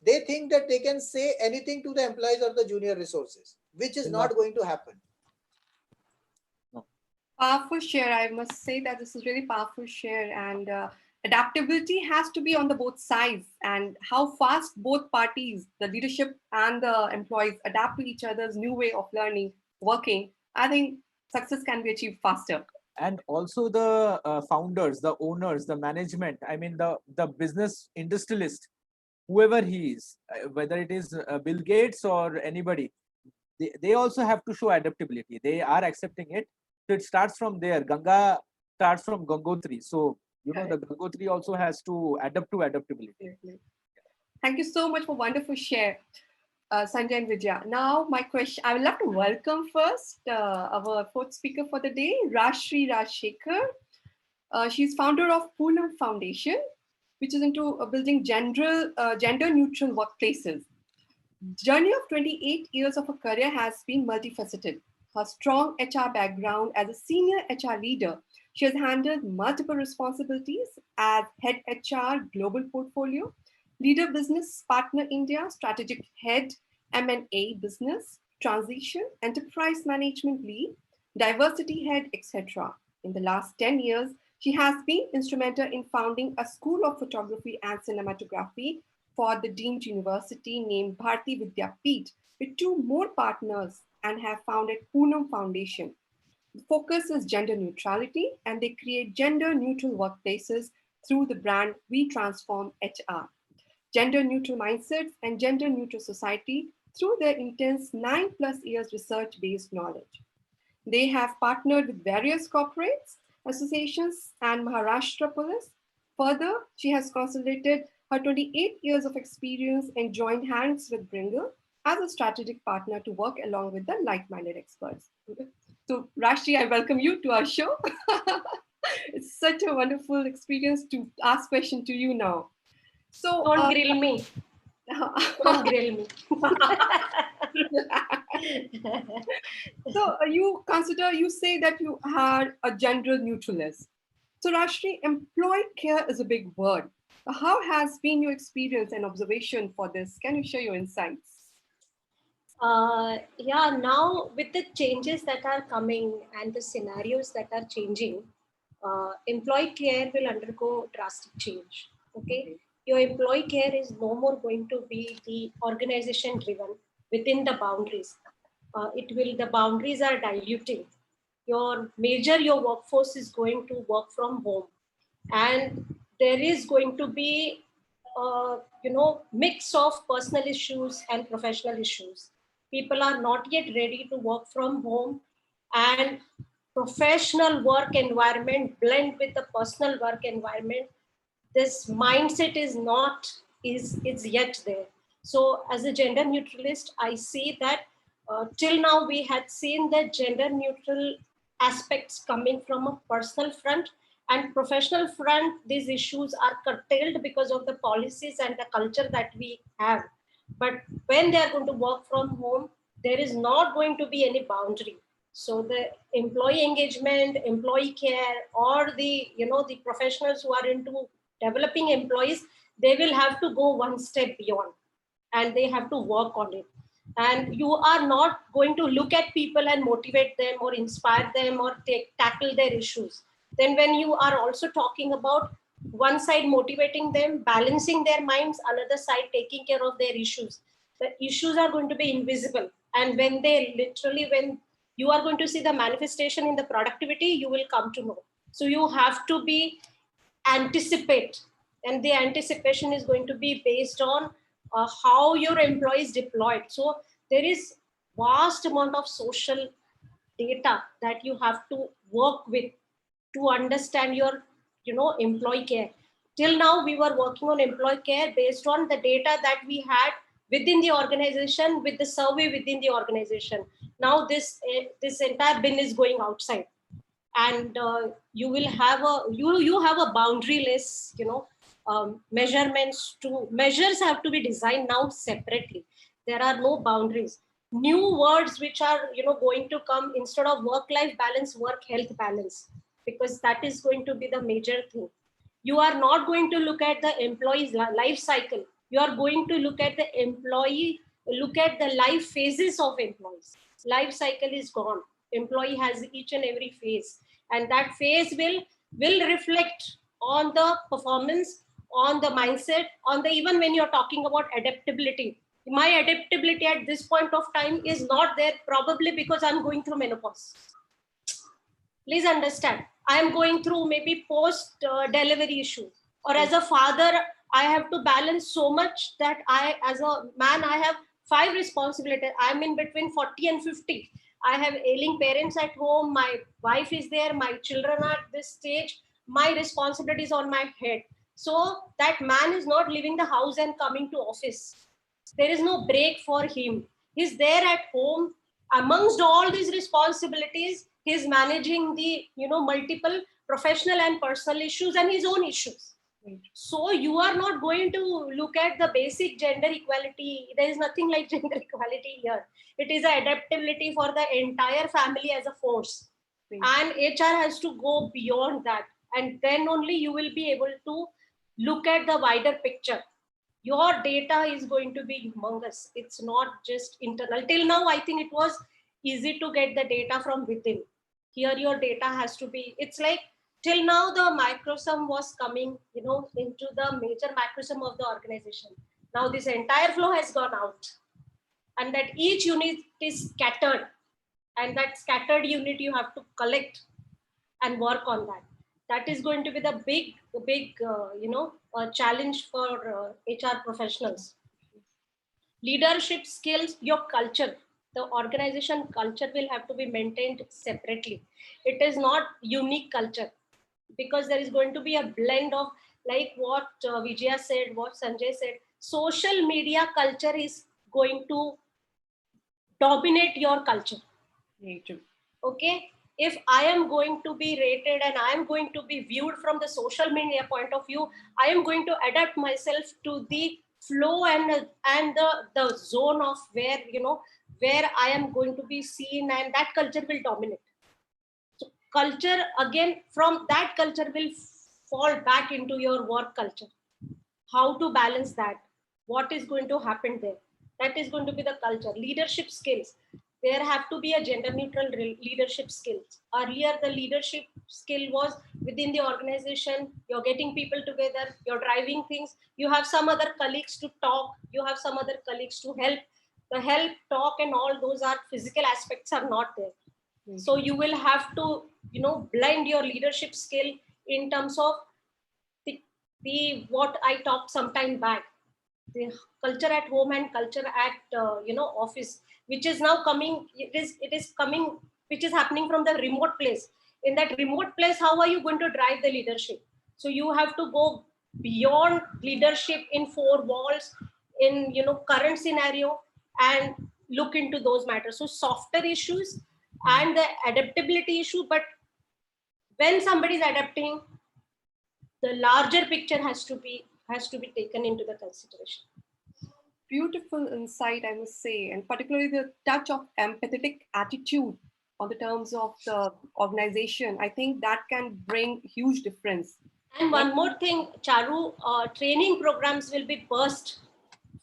they think that they can say anything to the employees or the junior resources, which is not going to happen. Powerful share. I must say that this is really powerful share, and adaptability has to be on the both sides, and how fast both parties, the leadership and the employees, adapt to each other's new way of learning, working. I think success can be achieved faster. And also the founders, the owners, the management, I mean the business industrialist, whoever he is, whether it is Bill Gates or anybody, they also have to show adaptability. They are accepting it. So it starts from there. Ganga starts from Gangotri. So, the Gangotri also has to adapt to adaptability. Thank you so much for wonderful share, Sanjay and Vidya. Now, my question, I would love to welcome first our fourth speaker for the day, Rashri Rajshekhar. She's founder of Poonam Foundation, which is into building gender neutral workplaces. Journey of 28 years of her career has been multifaceted. Her strong HR background as a senior HR leader, she has handled multiple responsibilities as head HR global portfolio, leader business partner India, strategic head M&A business, transition, enterprise management lead, diversity head, etc. In the last 10 years, she has been instrumental in founding a school of photography and cinematography for the deemed university named Bharati Vidyapeeth with two more partners and have founded Poonam Foundation. The focus is gender neutrality and they create gender neutral workplaces through the brand We Transform HR. Gender neutral mindsets and gender neutral society through their intense 9+ years research based knowledge. They have partnered with various corporates, associations, and Maharashtra Police. Further, she has consolidated her 28 years of experience and joined hands with Bringle as a strategic partner to work along with the like-minded experts. So, Rashti, I welcome you to our show. It's such a wonderful experience to ask questions to you now. So, Don't grill me. Don't grill me. So you say that you are a gender neutralist. So Rashri, employee care is a big word. How has been your experience and observation for this? Can you share your insights? Yeah, now with the changes that are coming and the scenarios that are changing, employee care will undergo drastic change. Okay, your employee care is no more going to be the organization driven within the boundaries. The boundaries are diluting. Your workforce is going to work from home, and there is going to be mix of personal issues and professional issues. People are not yet ready to work from home, and professional work environment blend with the personal work environment. This mindset is yet there. So as a gender neutralist, I see that till now we had seen the gender neutral aspects coming from a personal front, and professional front these issues are curtailed because of the policies and the culture that we have. But when they are going to work from home, there is not going to be any boundary. So the employee engagement, employee care, or the professionals who are into developing employees, they will have to go one step beyond, and they have to work on it. And you are not going to look at people and motivate them or inspire them or tackle their issues. Then when you are also talking about one side motivating them, balancing their minds, another side taking care of their issues, the issues are going to be invisible. And when you are going to see the manifestation in the productivity, you will come to know. So you have to be anticipate, and the anticipation is going to be based on how your employees deployed. So there is vast amount of social data that you have to work with to understand your employee care. Till now we were working on employee care based on the data that we had within the organization, with the survey within the organization. Now this entire bin is going outside, and you will have a boundaryless measures have to be designed now separately. There are no boundaries. New words which are going to come instead of work life balance, work health balance, because that is going to be the major thing. You are not going to look at the employee's life cycle. You are going to look at the life phases of employees. Life cycle is gone. Employee has each and every phase, and that phase will reflect on the performance, on the mindset, on the, even when you're talking about adaptability. My adaptability at this point of time is not there, probably because I'm going through menopause. Please understand, I am going through maybe post delivery issue, or as a father I have to balance so much that I, as a man, I have 5 responsibilities. I'm in between 40 and 50. I have ailing parents at home, my wife is there, my children are at this stage, my responsibilities on my head. So that man is not leaving the house and coming to office. There is no break for him. He's there at home. Amongst all these responsibilities, he's managing the multiple professional and personal issues and his own issues. So you are not going to look at the basic gender equality. There is nothing like gender equality here. It is an adaptability for the entire family as a force. And HR has to go beyond that. And then only you will be able to look at the wider picture. Your data is going to be humongous. It's not just internal. Till now, I think it was easy to get the data from within. Here, your data has to be, it's like till now the microsome was coming, into the major macrosome of the organization. Now this entire flow has gone out, and that each unit is scattered, and that scattered unit you have to collect and work on that. That is going to be the big challenge for HR professionals. Leadership skills, your culture, the organization culture will have to be maintained separately. It is not unique culture, because there is going to be a blend of, like what Vijaya said, what Sanjay said, social media culture is going to dominate your culture. Okay, if I am going to be rated and I am going to be viewed from the social media point of view, I am going to adapt myself to the flow and the zone of where I am going to be seen, and that culture will dominate. So culture, again, from that culture will fall back into your work culture. How to balance that? What is going to happen there? That is going to be the culture. Leadership skills. There have to be a gender neutral leadership skills. Earlier, the leadership skill was within the organization. You're getting people together. You're driving things. You have some other colleagues to talk. You have some other colleagues to help. The help, talk, and all those are physical aspects are not there. So you will have to, blend your leadership skill in terms of the what I talked some time back, the culture at home and culture at office, which is now coming. It is coming, which is happening from the remote place. In that remote place, how are you going to drive the leadership? So you have to go beyond leadership in four walls in current scenario and look into those matters. So softer issues and the adaptability issue, but when somebody is adapting, the larger picture has to be taken into the consideration. Beautiful insight, I must say, and particularly the touch of empathetic attitude on the terms of the organization. I think that can bring huge difference. And one more thing, Charu, training programs will be burst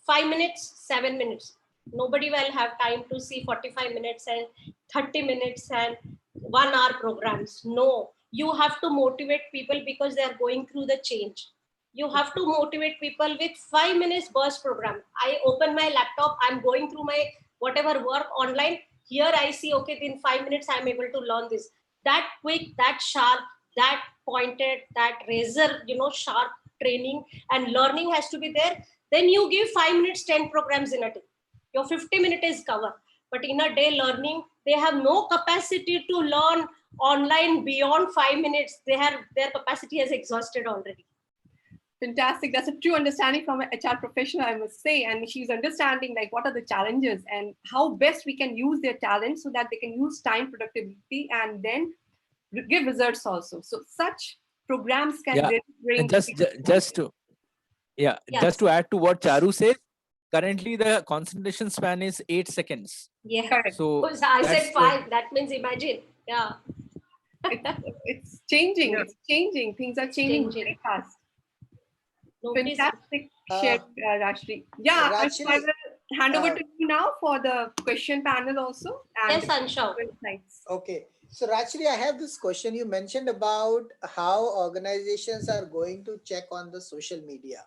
5 minutes, 7 minutes. Nobody will have time to see 45 minutes and 30 minutes and 1 hour programs. No, you have to motivate people because they are going through the change. You have to motivate people with 5 minutes burst program. I open my laptop, I'm going through my whatever work online. Here I see, okay, in 5 minutes, I'm able to learn this. That quick, that sharp, that pointed, that razor, sharp training and learning has to be there. Then you give 5 minutes, 10 programs in a day. Your 50 minutes is covered. But in a day learning, they have no capacity to learn online beyond 5 minutes. Their capacity has exhausted already. Fantastic. That's a true understanding from an HR professional, I must say. And she's understanding like what are the challenges and how best we can use their talent so that they can use time productivity and then give results also. So such programs can really bring. And just to just to add to what Charu says, currently the concentration span is 8 seconds. Yeah. Correct. So I said 5. That means imagine. Yeah. It's changing. It's changing. Things are changing very fast. Fantastic share, Rashri. Yeah, Rashri, I will hand over to you now for the question panel also. And yes, Ansha. Okay. So Rachri, I have this question. You mentioned about how organizations are going to check on the social media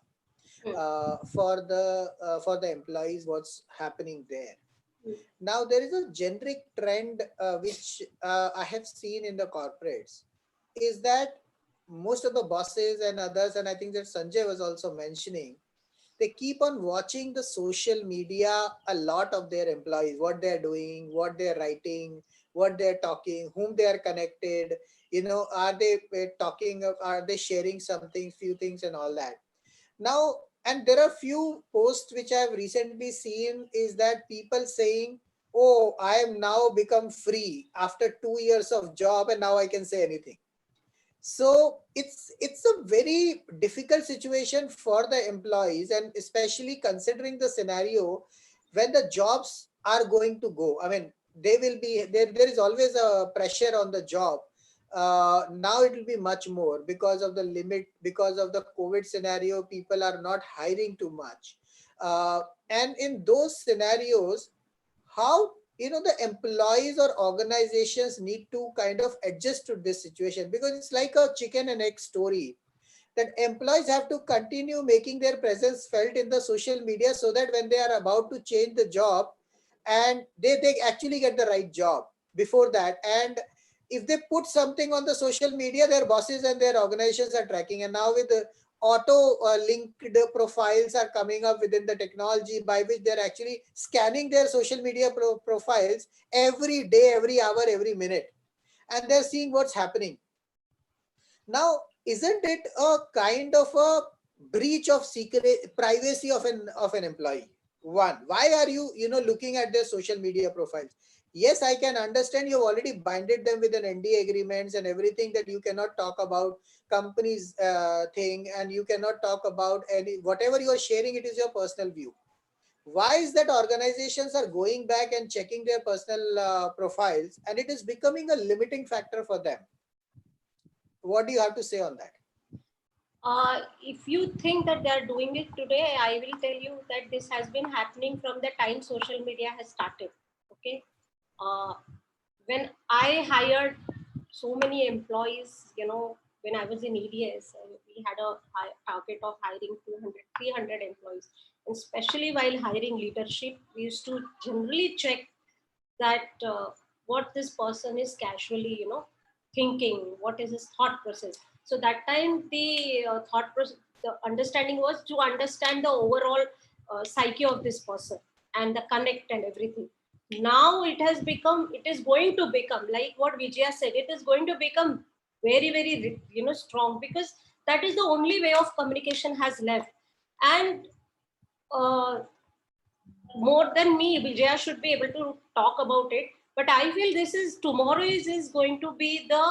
for the employees, what's happening there. Now there is a generic trend which I have seen in the corporates is that most of the bosses and others, and I think that Sanjay was also mentioning, they keep on watching the social media a lot of their employees, what they're doing, what they're writing, what they're talking, whom they are connected, are they talking, are they sharing something, few things and all that. Now, and there are few posts which I have recently seen is that people saying, oh, I am now become free after 2 years of job and now I can say anything. So it's a very difficult situation for the employees, and especially considering the scenario when the jobs are going to go. I mean, they will be there. There is always a pressure on the job. Now it will be much more because of the limit, because of the COVID scenario. People are not hiring too much, and in those scenarios, how the employees or organizations need to kind of adjust to this situation, because it's like a chicken and egg story, that employees have to continue making their presence felt in the social media so that when they are about to change the job, and they actually get the right job before that. And if they put something on the social media, their bosses and their organizations are tracking. And now with the auto linked profiles are coming up within the technology, by which they're actually scanning their social media profiles every day, every hour, every minute, and they're seeing what's happening. Now, isn't it a kind of a breach of secret privacy of an employee? One, why are you looking at their social media profiles? Yes, I can understand you've already binded them with an NDA agreements and everything, that you cannot talk about companies thing, and you cannot talk about any whatever you are sharing. It is your personal view. Why is that organizations are going back and checking their personal profiles, and it is becoming a limiting factor for them? What do you have to say on that? If you think that they are doing it today, I will tell you that this has been happening from the time social media has started. Okay. When I hired so many employees, when I was in EDS, we had a target of hiring 300 employees. And especially while hiring leadership, we used to generally check that what this person is casually, thinking, what is his thought process. So that time the thought process, the understanding was to understand the overall psyche of this person and the connect and everything. Now it has become, it is going to become like what Vijaya said, it is going to become very, very, strong, because that is the only way of communication has left. And uh, more than me, Vijaya should be able to talk about it. But I feel this is tomorrow is going to be the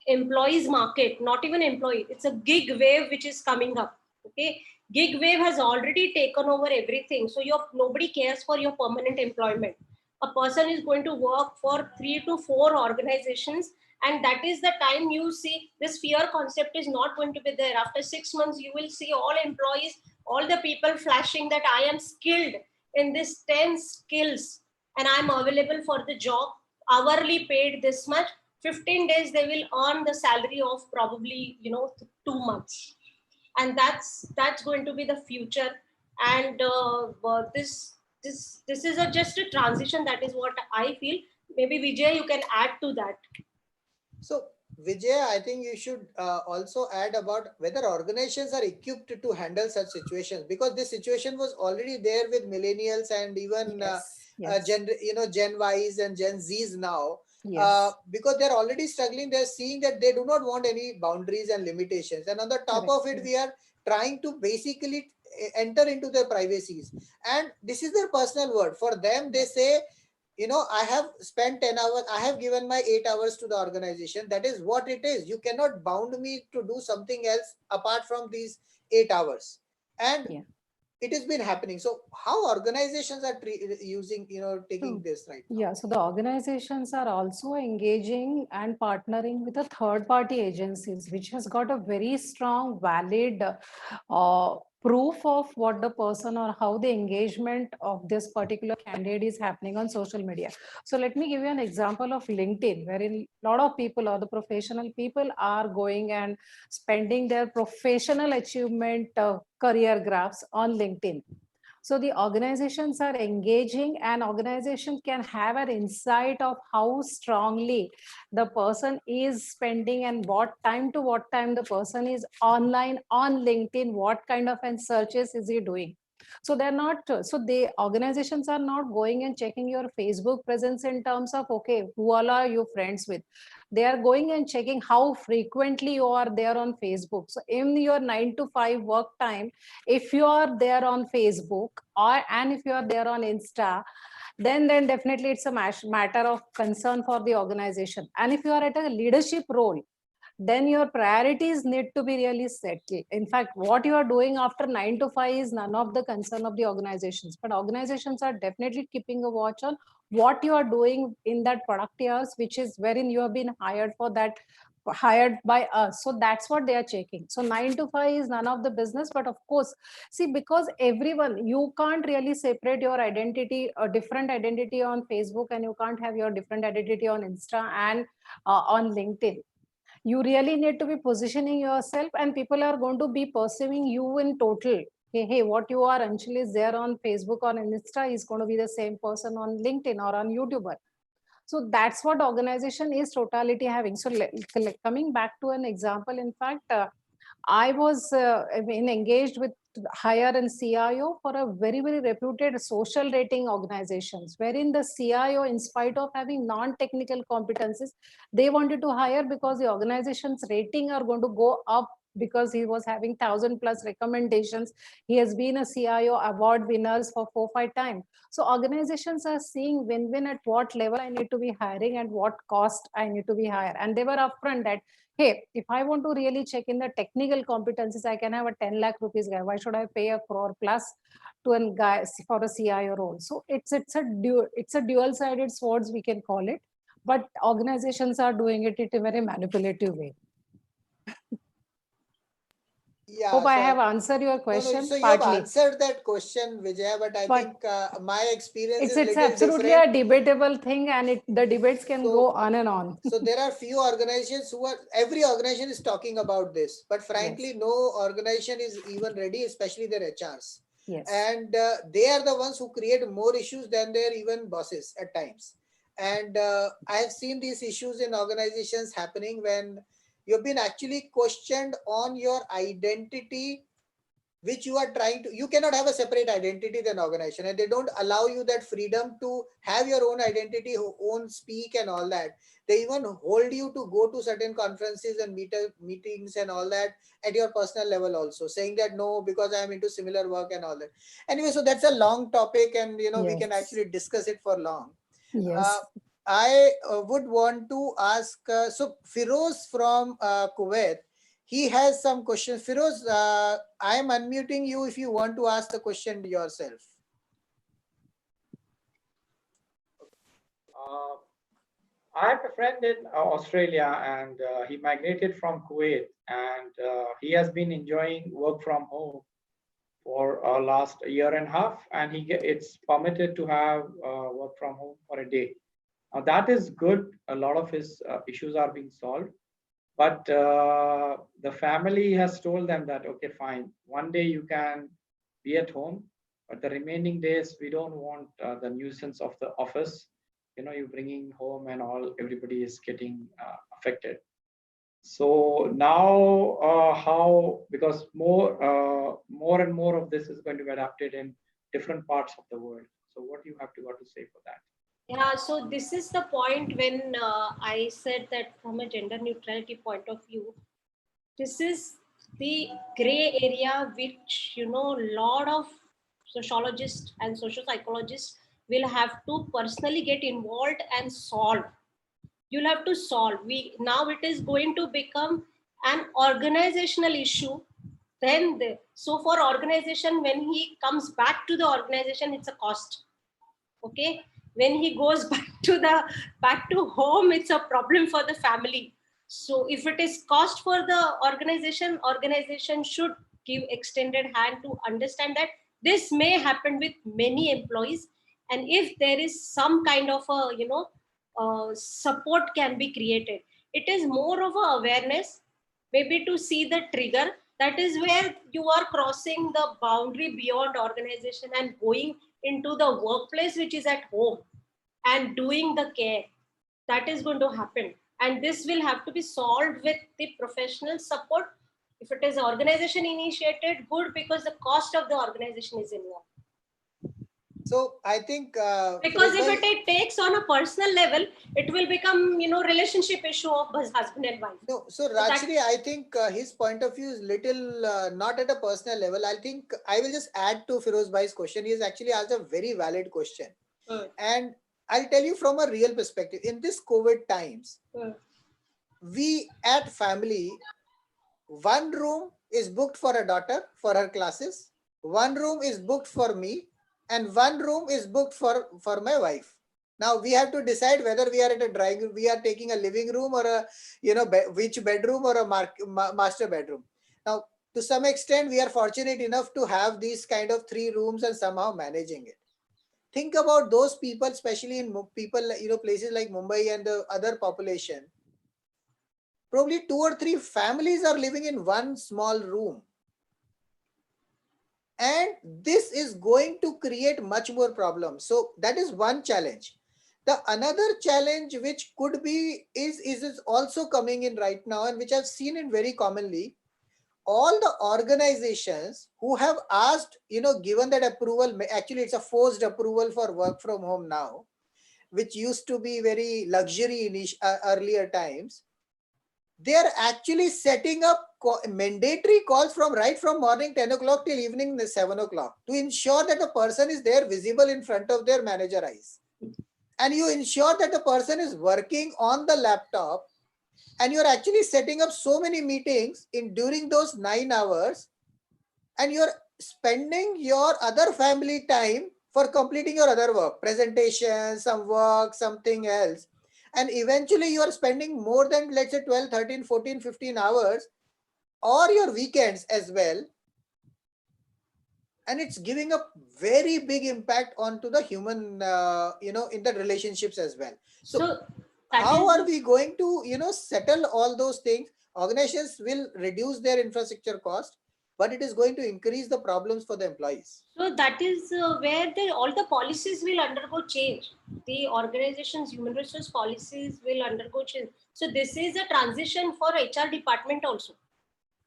employees market, not even employee. It's a gig wave which is coming up. Okay, gig wave has already taken over everything. So nobody cares for your permanent employment. A person is going to work for 3 to 4 organizations, and that is the time you see this fear concept is not going to be there. After 6 months, you will see all employees, all the people flashing that I am skilled in this 10 skills and I'm available for the job, hourly paid this much. 15 days they will earn the salary of probably 2 months, and that's going to be the future. And this is just a transition. That is what I feel. Maybe Vijay, you can add to that. So, Vijay, I think you should also add about whether organizations are equipped to handle such situations, because this situation was already there with millennials and even Yes. Gen Ys and Gen Zs now. Yes. Because they're already struggling, they're seeing that they do not want any boundaries and limitations, and on the top Correct. of it, we are trying to basically enter into their privacies, and this is their personal word. For them, they say, I have spent 10 hours, I have given my 8 hours to the organization. That is what it is. You cannot bound me to do something else apart from these 8 hours. And Yeah. it has been happening. So how organizations are using, taking So, this right now? yeah, so the organizations are also engaging and partnering with a third party agencies, which has got a very strong, valid proof of what the person or how the engagement of this particular candidate is happening on social media. So let me give you an example of LinkedIn, wherein a lot of people or the professional people are going and spending their professional achievement career graphs on LinkedIn. So the organizations are engaging, and organization can have an insight of how strongly the person is spending and what time to what time the person is online on LinkedIn, what kind of an searches is he doing. So they're not, so the organizations are not going and checking your Facebook presence in terms of, okay, who all are you friends with? They are going and checking how frequently you are there on Facebook. So in your 9 to 5 work time, if you are there on Facebook and if you are there on Insta, then definitely it's a matter of concern for the organization. And if you are at a leadership role, then your priorities need to be really settled. In fact, what you are doing after 9 to 5 is none of the concern of the organizations, but organizations are definitely keeping a watch on what you are doing in that product years, which is wherein you have been hired for that, hired by us. So that's what they are checking. So 9 to 5 is none of the business, but of course, see, because everyone, you can't really separate your identity, a different identity on Facebook, and you can't have your different identity on Insta and on LinkedIn. You really need to be positioning yourself, and people are going to be perceiving you in total. Hey, what you are actually is there on Facebook or Insta is going to be the same person on LinkedIn or on YouTube. So that's what organization is totality having. So coming back to an example, in fact, I was engaged with hire and CIO for a very, very reputed social rating organizations, wherein the CIO, in spite of having non-technical competencies, they wanted to hire because the organization's rating are going to go up because he was having 1,000 plus recommendations. He has been a CIO award winners for 4-5 times. So organizations are seeing win-win at what level I need to be hiring and what cost I need to be hired. And they were upfront that, hey, if I want to really check in the technical competencies, I can have a 10 lakh rupees guy. Why should I pay a crore plus to a guy for a CIO role? So it's a dual-sided swords, we can call it, but organizations are doing it in a very manipulative way. Yeah, Hope I so have answered your no, question so you have partly. answered that question, Vijaya, but I But think my experience is it's little absolutely different. a debatable thing, and the debates can So- go on and on. So there are few organizations who are, every organization is talking about this, but frankly, Yes. no organization is even ready, especially their HRs. Yes. And they are the ones who create more issues than their even bosses at times. And I have seen these issues in organizations happening when you've been actually questioned on your identity, which you are trying to, you cannot have a separate identity than organization, and they don't allow you that freedom to have your own identity, own speak and all that. They even hold you to go to certain conferences and meetings and all that at your personal level also, saying that no, because I am into similar work and all that. Anyway, so that's a long topic, and we can Yes. actually discuss it for long. Yes. I would want to ask, so Firoz from Kuwait, he has some questions. Firoz, I am unmuting you if you want to ask the question yourself. Uh, I have a friend in Australia, and he migrated from Kuwait, and he has been enjoying work from home for last year and a half, and it's permitted to have work from home for a day. That is good. A lot of his issues are being solved, but the family has told them that, okay, fine, one day you can be at home, but the remaining days we don't want the nuisance of the office. You bringing home and all, everybody is getting affected. So now, how, because more and more of this is going to be adapted in different parts of the world. So what do you have to say for that? Yeah, so this is the point when I said that from a gender neutrality point of view, this is the gray area which lot of sociologists and social psychologists will have to personally get involved and solve. You'll have to solve. Now it is going to become an organizational issue. So for organization, when he comes back to the organization, it's a cost. Okay, when he goes back to home, it's a problem for the family. So if it is cost for the organization should give extended hand to understand that this may happen with many employees, and if there is some kind of a support can be created. It is more of a awareness, maybe to see the trigger. That is where you are crossing the boundary beyond organization and going into the workplace, which is at home, and doing the care. That is going to happen, and this will have to be solved with the professional support. If it is organization initiated, good, because the cost of the organization is involved. So I think Because if it takes on a personal level, it will become relationship issue of husband and wife. No, so Rajshri, I think his point of view is little not at a personal level. I think I will just add to Firoz Bhai's question. He has actually asked a very valid question. And I'll tell you from a real perspective, in this COVID times, we at family, one room is booked for a daughter for her classes, one room is booked for me, and one room is booked for my wife. Now we have to decide whether we are at a drawing room, we are taking a living room or a, which bedroom or a master bedroom. Now, to some extent, we are fortunate enough to have these kind of three rooms and somehow managing it. Think about those people, especially in people, places like Mumbai and the other population. Probably two or three families are living in one small room. And this is going to create much more problems. So that is one challenge. The another challenge which could be is also coming in right now, and which I've seen it very commonly. All the organizations who have asked, given that approval, actually it's a forced approval for work from home now, which used to be very luxury in earlier times. They are actually setting up mandatory calls from right from morning 10 o'clock till evening 7 o'clock to ensure that the person is there visible in front of their manager eyes. And you ensure that the person is working on the laptop, and you're actually setting up so many meetings in during those 9 hours, and you're spending your other family time for completing your other work, presentation, some work, something else. And eventually you are spending more than, let's say, 12, 13, 14, 15 hours or your weekends as well. And it's giving a very big impact onto the human, in the relationships as well. So how are we going to, settle all those things? Organizations will reduce their infrastructure cost, but it is going to increase the problems for the employees. So that is where all the policies will undergo change. The organization's human resource policies will undergo change. So this is a transition for HR department also.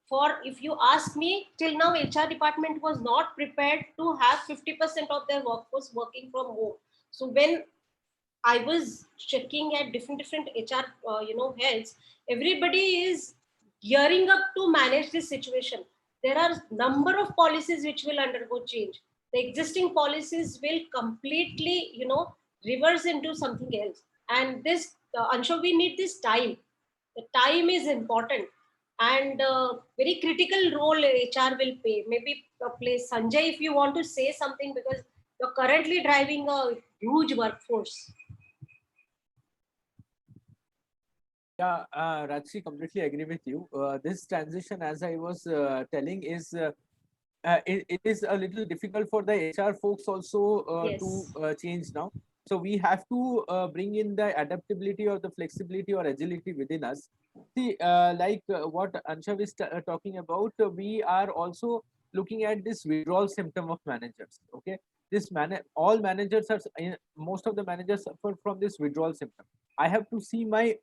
For, if you ask me, till now HR department was not prepared to have 50% of their workforce working from home. So when I was checking at different HR, heads, everybody is gearing up to manage this situation. There are number of policies which will undergo change. The existing policies will completely, reverse into something else. And this, Anshu, we need this time. The time is important, and very critical role HR will play. Maybe play Sanjay, if you want to say something, because you're currently driving a huge workforce. Yeah, Rajshi, completely agree with you. This transition, as I was telling, is it is a little difficult for the HR folks also Yes. to change now. So we have to bring in the adaptability or the flexibility or agility within us. See, what Anshav is talking about, we are also looking at this withdrawal symptom of managers. Okay, all managers are most of the managers suffer from this withdrawal symptom. I have to see my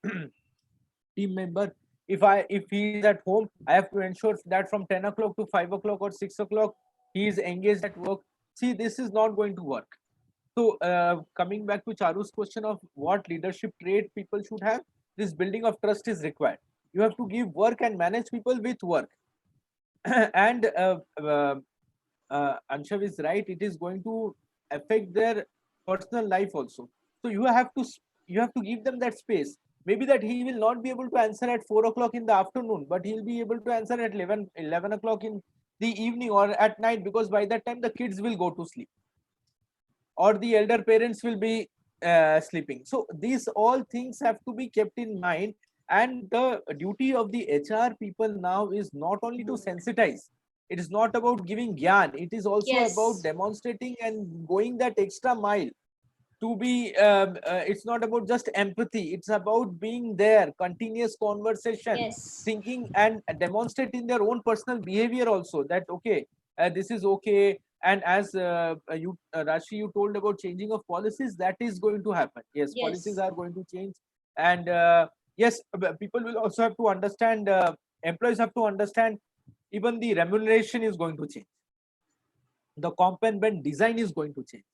team member. If he is at home, I have to ensure that from 10 o'clock to 5 o'clock or 6 o'clock he is engaged at work. See, this is not going to work. So coming back to Charu's question of what leadership trait people should have, this building of trust is required. You have to give work and manage people with work. And Anshav is right, it is going to affect their personal life also. So you have to give them that space. Maybe that he will not be able to answer at 4 o'clock in the afternoon, but he'll be able to answer at 11 o'clock in the evening or at night, because by that time the kids will go to sleep or the elder parents will be sleeping. So these all things have to be kept in mind. And the duty of the HR people now is not only to sensitize. It is not about giving gyan. It is also Yes. about demonstrating and going that extra mile to be. It's not about just empathy. It's about being there, continuous conversation, Yes. thinking and demonstrating their own personal behavior also. That okay, this is okay. And as Rashi, you told about changing of policies, that is going to happen. Yes, Yes. policies are going to change. And yes, people will also have to understand, employees have to understand, even the remuneration is going to change. The comp and bend design is going to change.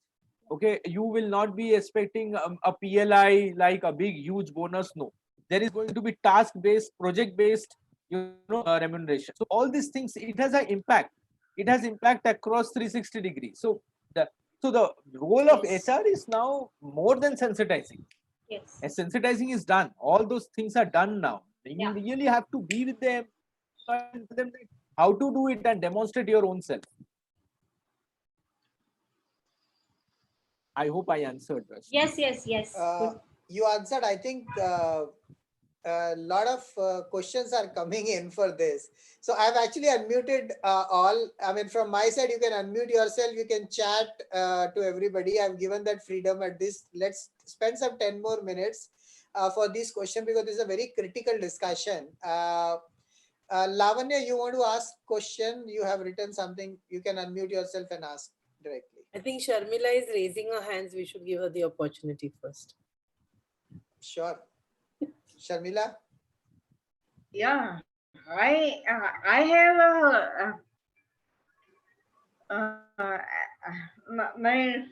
Okay, you will not be expecting a PLI like a big huge bonus. No, there is going to be task based, project based, remuneration. So all these things, it has an impact. It has impact across 360 degrees. So the role of Yes. HR is now more than sensitizing. Yes. As sensitizing is done, all those things are done now. You really have to be with them and tell them how to do it and demonstrate your own self. I hope I answered this. Yes. You answered. I think a lot of questions are coming in for this. So I've actually unmuted all. I mean, from my side, you can unmute yourself. You can chat to everybody. I've given that freedom at this. Let's spend some 10 more minutes for this question because this is a very critical discussion. Lavanya, you want to ask question? You have written something. You can unmute yourself and ask directly. I think Sharmila is raising her hands. We should give her the opportunity first. Sure. Sharmila? Yeah, I have my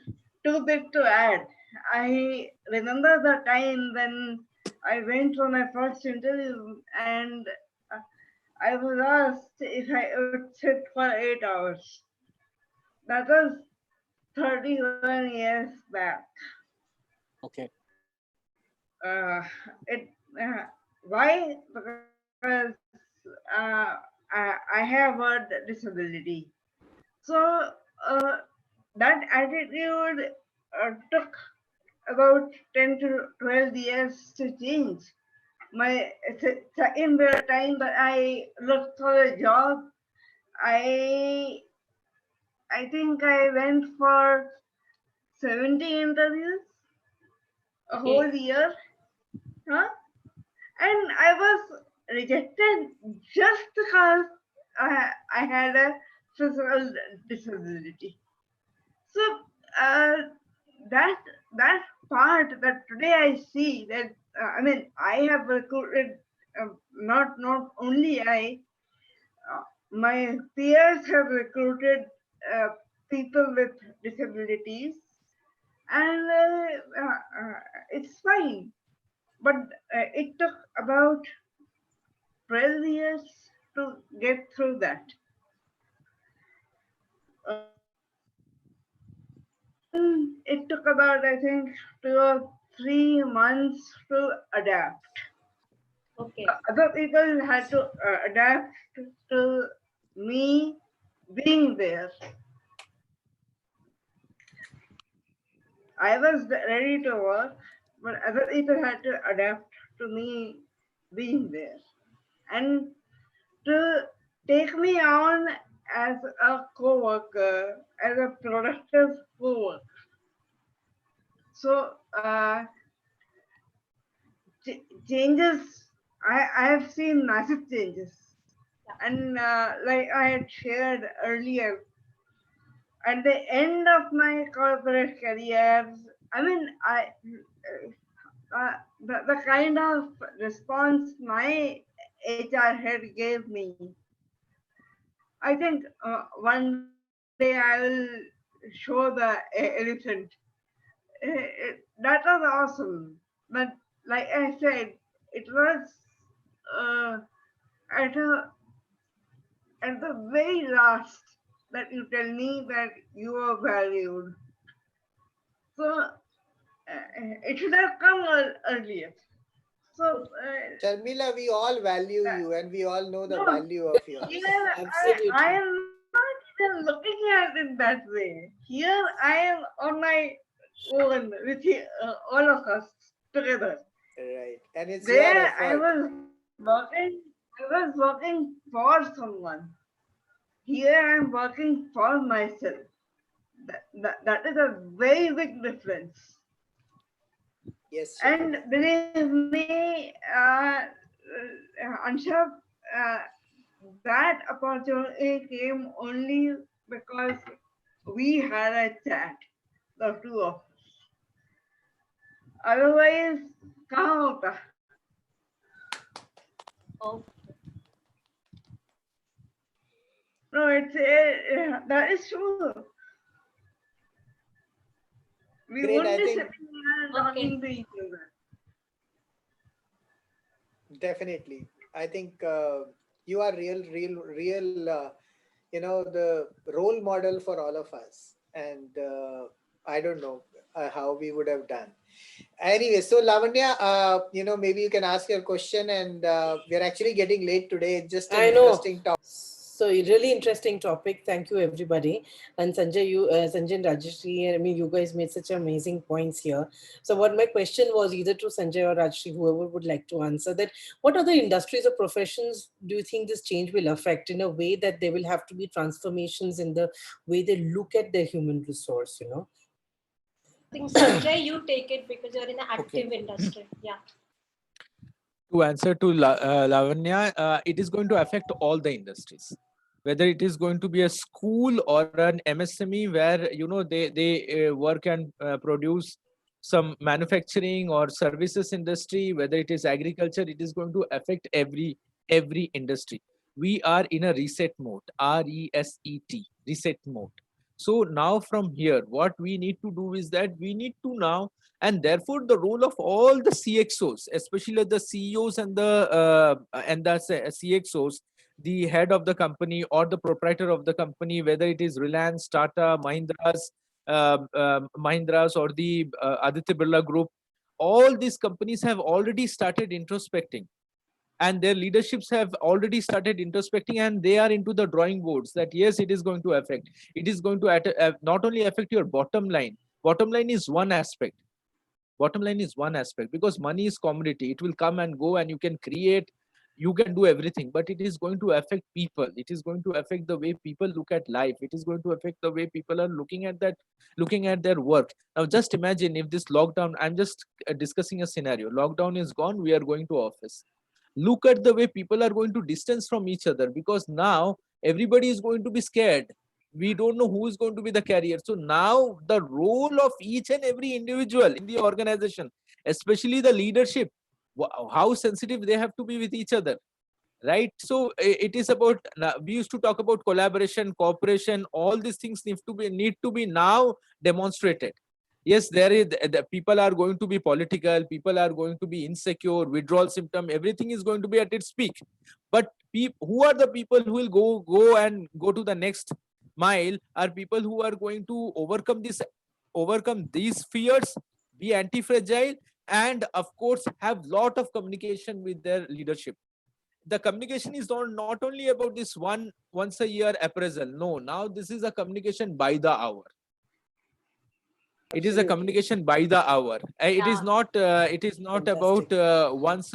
two bit to add. I remember the time when I went for my first interview and I was asked if I would sit for 8 hours. That was 31 years back. Okay. It why? Because I have a disability. So that attitude took about 10 to 12 years to change. In the time that I looked for a job, I think I went for 70 interviews a whole year. Huh? And I was rejected just because I had a physical disability. So that part that today I see that I mean I have recruited not only I my peers have recruited people with disabilities and it's fine, but it took about 12 years to get through that. Then it took about, I think, 2 or 3 months to adapt. Okay. Other people had to adapt to me being there. I was ready to work, but other people had to adapt to me being there. And to take me on as a co-worker, as a productive co-worker. So changes, I have seen massive changes. And like I had shared earlier, at the end of my corporate career, I mean, the kind of response my HR head gave me, I think one day I will show the elephant. That was awesome. But like I said, it was uh, at the very last that you tell me that you are valued. So it should have come earlier. So Sharmila, we all value you and we all know the value of yours. here Absolutely. I am not even looking at it that way. Here I am on my own with all of us together. Right. And it's your There effort. I was working for someone. Here I am working for myself. That is a very big difference. Yes. And Sharmila. believe me, Ansha, uh, that opportunity came only because we had a chat, the two of us. Otherwise, कहाँ होता? Oh, No, that is true. We Great, won't I be think- sitting here and talking to each other. Definitely. I think you are real, the role model for all of us. And I don't know how we would have done. Anyway, so Lavanya, maybe you can ask your question, and we're actually getting late today. It's just an I know. interesting topic. So really interesting topic. Thank you, everybody. And Sanjay, Sanjay and Rajeshri, I mean, you guys made such amazing points here. So what my question was, either to Sanjay or Rajeshri, whoever would like to answer that, what other industries or professions do you think this change will affect in a way that there will have to be transformations in the way they look at their human resource, you know? I think Sanjay, you take it because you're in an active industry. Yeah. To answer to Lavanya, it is going to affect all the industries, whether it is going to be a school or an MSME where they work and produce some manufacturing or services industry, whether it is agriculture, it is going to affect every industry. We are in a reset mode, RESET, reset mode. So now from here, what we need to do is that we need to now, and therefore the role of all the CXOs, especially the CEOs and the CXOs, the head of the company or the proprietor of the company, whether it is Reliance, Tata, Mahindras or the Aditya Birla Group, all these companies have already started introspecting, and their leaderships have already started introspecting, and they are into the drawing boards that yes, it is going to affect. It is going to not only affect your bottom line. Bottom line is one aspect. Bottom line is one aspect, because money is commodity. It will come and go, and you can create, you can do everything, but it is going to affect people. It is going to affect the way people look at life. It is going to affect the way people are looking at their work. Now just imagine if this lockdown, I'm just discussing a scenario, lockdown is gone, we are going to office. Look at the way people are going to distance from each other, because now everybody is going to be scared. We don't know who is going to be the carrier. So now the role of each and every individual in the organization, especially the leadership, how sensitive they have to be with each other, right? So it is about, we used to talk about collaboration, cooperation, all these things need to be now demonstrated. Yes, there is, the people are going to be political, people are going to be insecure, withdrawal symptom, everything is going to be at its peak. But who are the people who will go to the next mile? Are people who are going to overcome these fears, be anti-fragile, and of course have lot of communication with their leadership. The communication is not only about this once a year appraisal. No, now this is a communication by the hour. It is a communication by the hour. It is not about once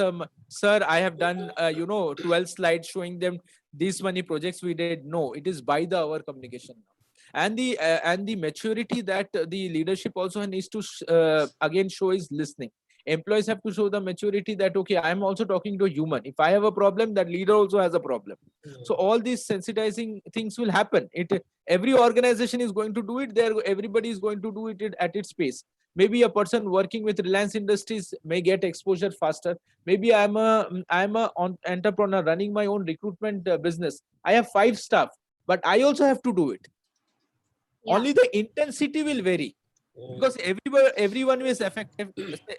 sir, I have done 12 slides showing them these many projects we did. No, it is by the hour communication now. And the maturity that the leadership also needs to again show is listening. Employees have to show the maturity that okay, I am also talking to a human. If I have a problem, that leader also has a problem. So all these sensitizing things will happen. Every organization is going to do it. Everybody is going to do it at its pace. Maybe a person working with Reliance Industries may get exposure faster. Maybe I'm a entrepreneur running my own recruitment business. I have 5 staff, but I also have to do it. Yeah. Only the intensity will vary, because everyone is affected.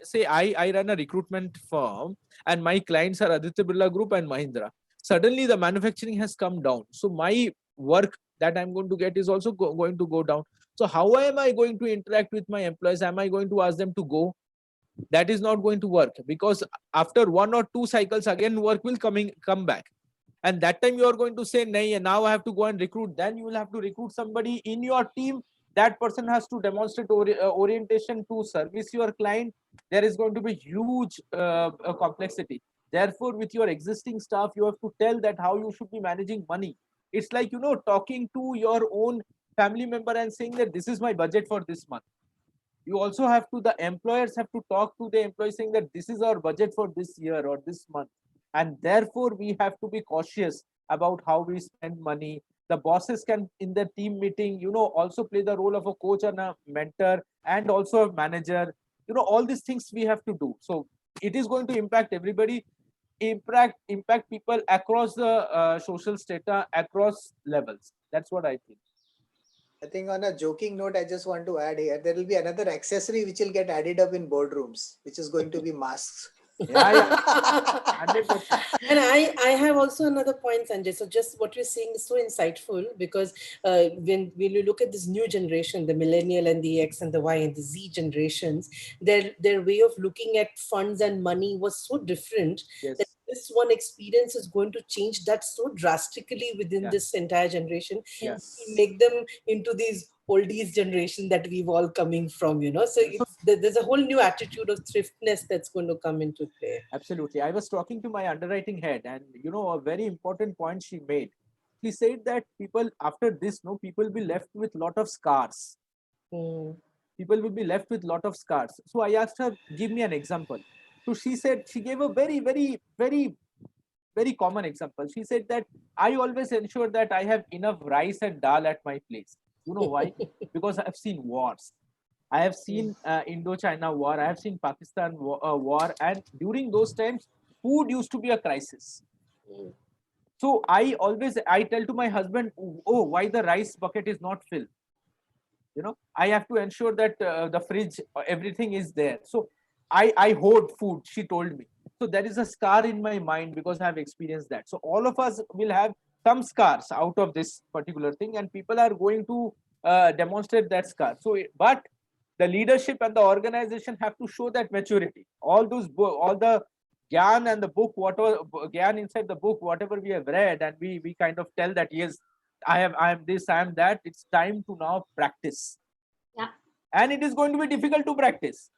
Say I run a recruitment firm and my clients are Aditya Birla Group and Mahindra. Suddenly the manufacturing has come down, so my work that I'm going to get is also going to go down. So how am I going to interact with my employees? Am I going to ask them to go? That is not going to work, because after 1 or 2 cycles again work will come back, and that time you are going to say, nay, now I have to go and recruit. Then you will have to recruit somebody in your team. That person has to demonstrate orientation to service your client. There is going to be huge complexity. Therefore, with your existing staff, you have to tell that how you should be managing money. It's like, talking to your own family member and saying that this is my budget for this month. You also have to, the employers have to talk to the employees saying that this is our budget for this year or this month. And therefore, we have to be cautious about how we spend money. The bosses can, in the team meeting, also play the role of a coach and a mentor and also a manager. All these things we have to do. So it is going to impact everybody, impact people across the social strata, across levels. That's what I think. I think on a joking note, I just want to add here, there will be another accessory which will get added up in boardrooms, which is going to be masks. Yeah, 100%. And I have also another point, Sanjay. So just what you're saying is so insightful, because when you look at this new generation, the millennial and the X and the Y and the Z generations, their way of looking at funds and money was so different that Yes. this one experience is going to change that so drastically within Yeah. this entire generation, Yes. make them into these oldies generation that we've all coming from, so there's a whole new attitude of thriftness that's going to come into play. Absolutely. I was talking to my underwriting head, and a very important point she made. She said that people after this, no, people will be left with lot of scars. Mm. People will be left with lot of scars. So I asked her, give me an example. So she said, she gave a very, very, very, very common example. She said that I always ensure that I have enough rice and dal at my place. You know why? Because I've seen wars. I have seen Indo-China war. I have seen Pakistan war, and during those times, food used to be a crisis. Mm. So I tell to my husband, oh, why the rice bucket is not filled? I have to ensure that the fridge, everything is there. So I hoard food. She told me. So there is a scar in my mind because I have experienced that. So all of us will have some scars out of this particular thing, and people are going to demonstrate that scar. But the leadership and the organization have to show that maturity. All the gyan and the book, whatever gyan inside the book, whatever we have read, and we kind of tell that yes, I am this, I am that. It's time to now practice. Yeah. And it is going to be difficult to practice.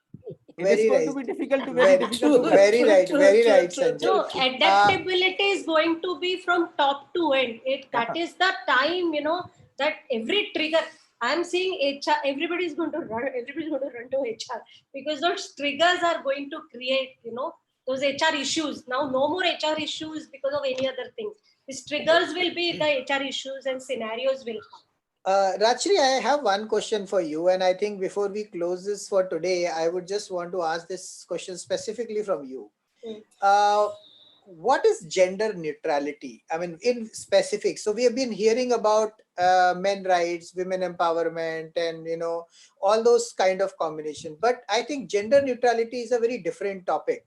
It is Very going right. to be difficult to Very, difficult to practice. very right, very right, Sanjay. No, adaptability is going to be from top to end. That is the time, that every trigger. I'm seeing HR, everybody's going to run to HR, because those triggers are going to create, those HR issues. Now, no more HR issues because of any other thing. These triggers will be the HR issues and scenarios will come. Rachri, I have one question for you, and I think before we close this for today, I would just want to ask this question specifically from you. Mm. What is gender neutrality? I mean, in specific. So we have been hearing about men rights, women empowerment, and all those kind of combination. But I think gender neutrality is a very different topic.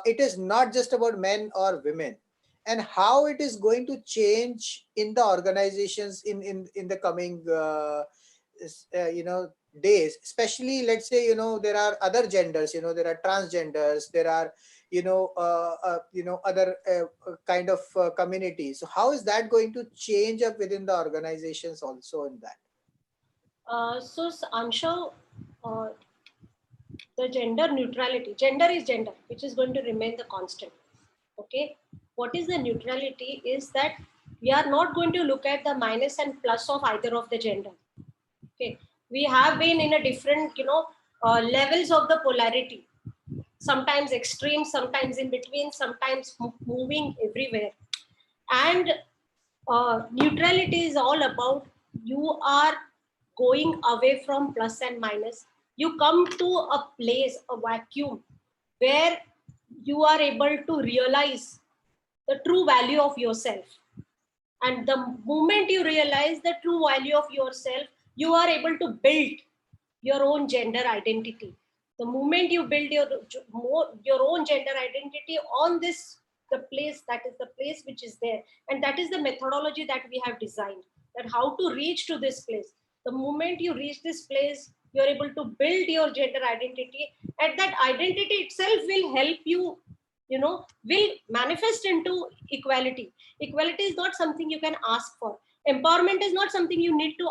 It is not just about men or women, and how it is going to change in the organizations in the coming days, especially let's say there are other genders, there are transgenders, there are other kind of communities. So how is that going to change up within the organizations also in that? So Ansha, the gender neutrality, gender is gender, which is going to remain the constant. Okay, what is the neutrality is that we are not going to look at the minus and plus of either of the gender. Okay, we have been in a different levels of the polarity, sometimes extreme, sometimes in between, sometimes moving everywhere. And neutrality is all about you are going away from plus and minus. You come to a place, a vacuum, where you are able to realize the true value of yourself. And the moment you realize the true value of yourself, you are able to build your own gender identity. The moment you build your own gender identity on this, the place, that is the place which is there, and that is the methodology that we have designed, that how to reach to this place. The moment you reach this place, you're able to build your gender identity, and that identity itself will help you, will manifest into equality. Equality is not something you can ask for. Empowerment is not something you need to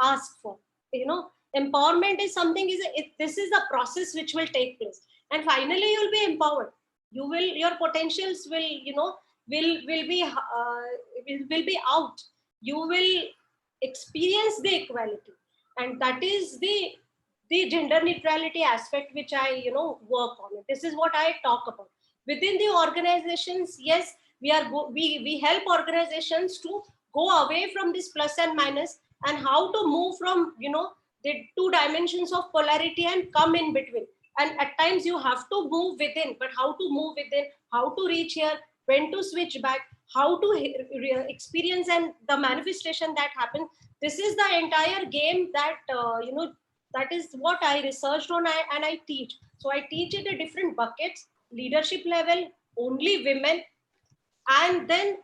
ask for. Empowerment is something, this is a process which will take place, and finally you'll be empowered. Your potentials will be out. You will experience the equality, and that is the gender neutrality aspect which I work on. This is what I talk about within the organizations. Yes, we help organizations to go away from this plus and minus, and how to move from the two dimensions of polarity and come in between. And at times you have to move within, but how to move within, how to reach here, when to switch back, how to experience, and the manifestation that happens. This is the entire game that that is what I researched on, and I teach. So I teach it in different buckets. leadership level, only women, and then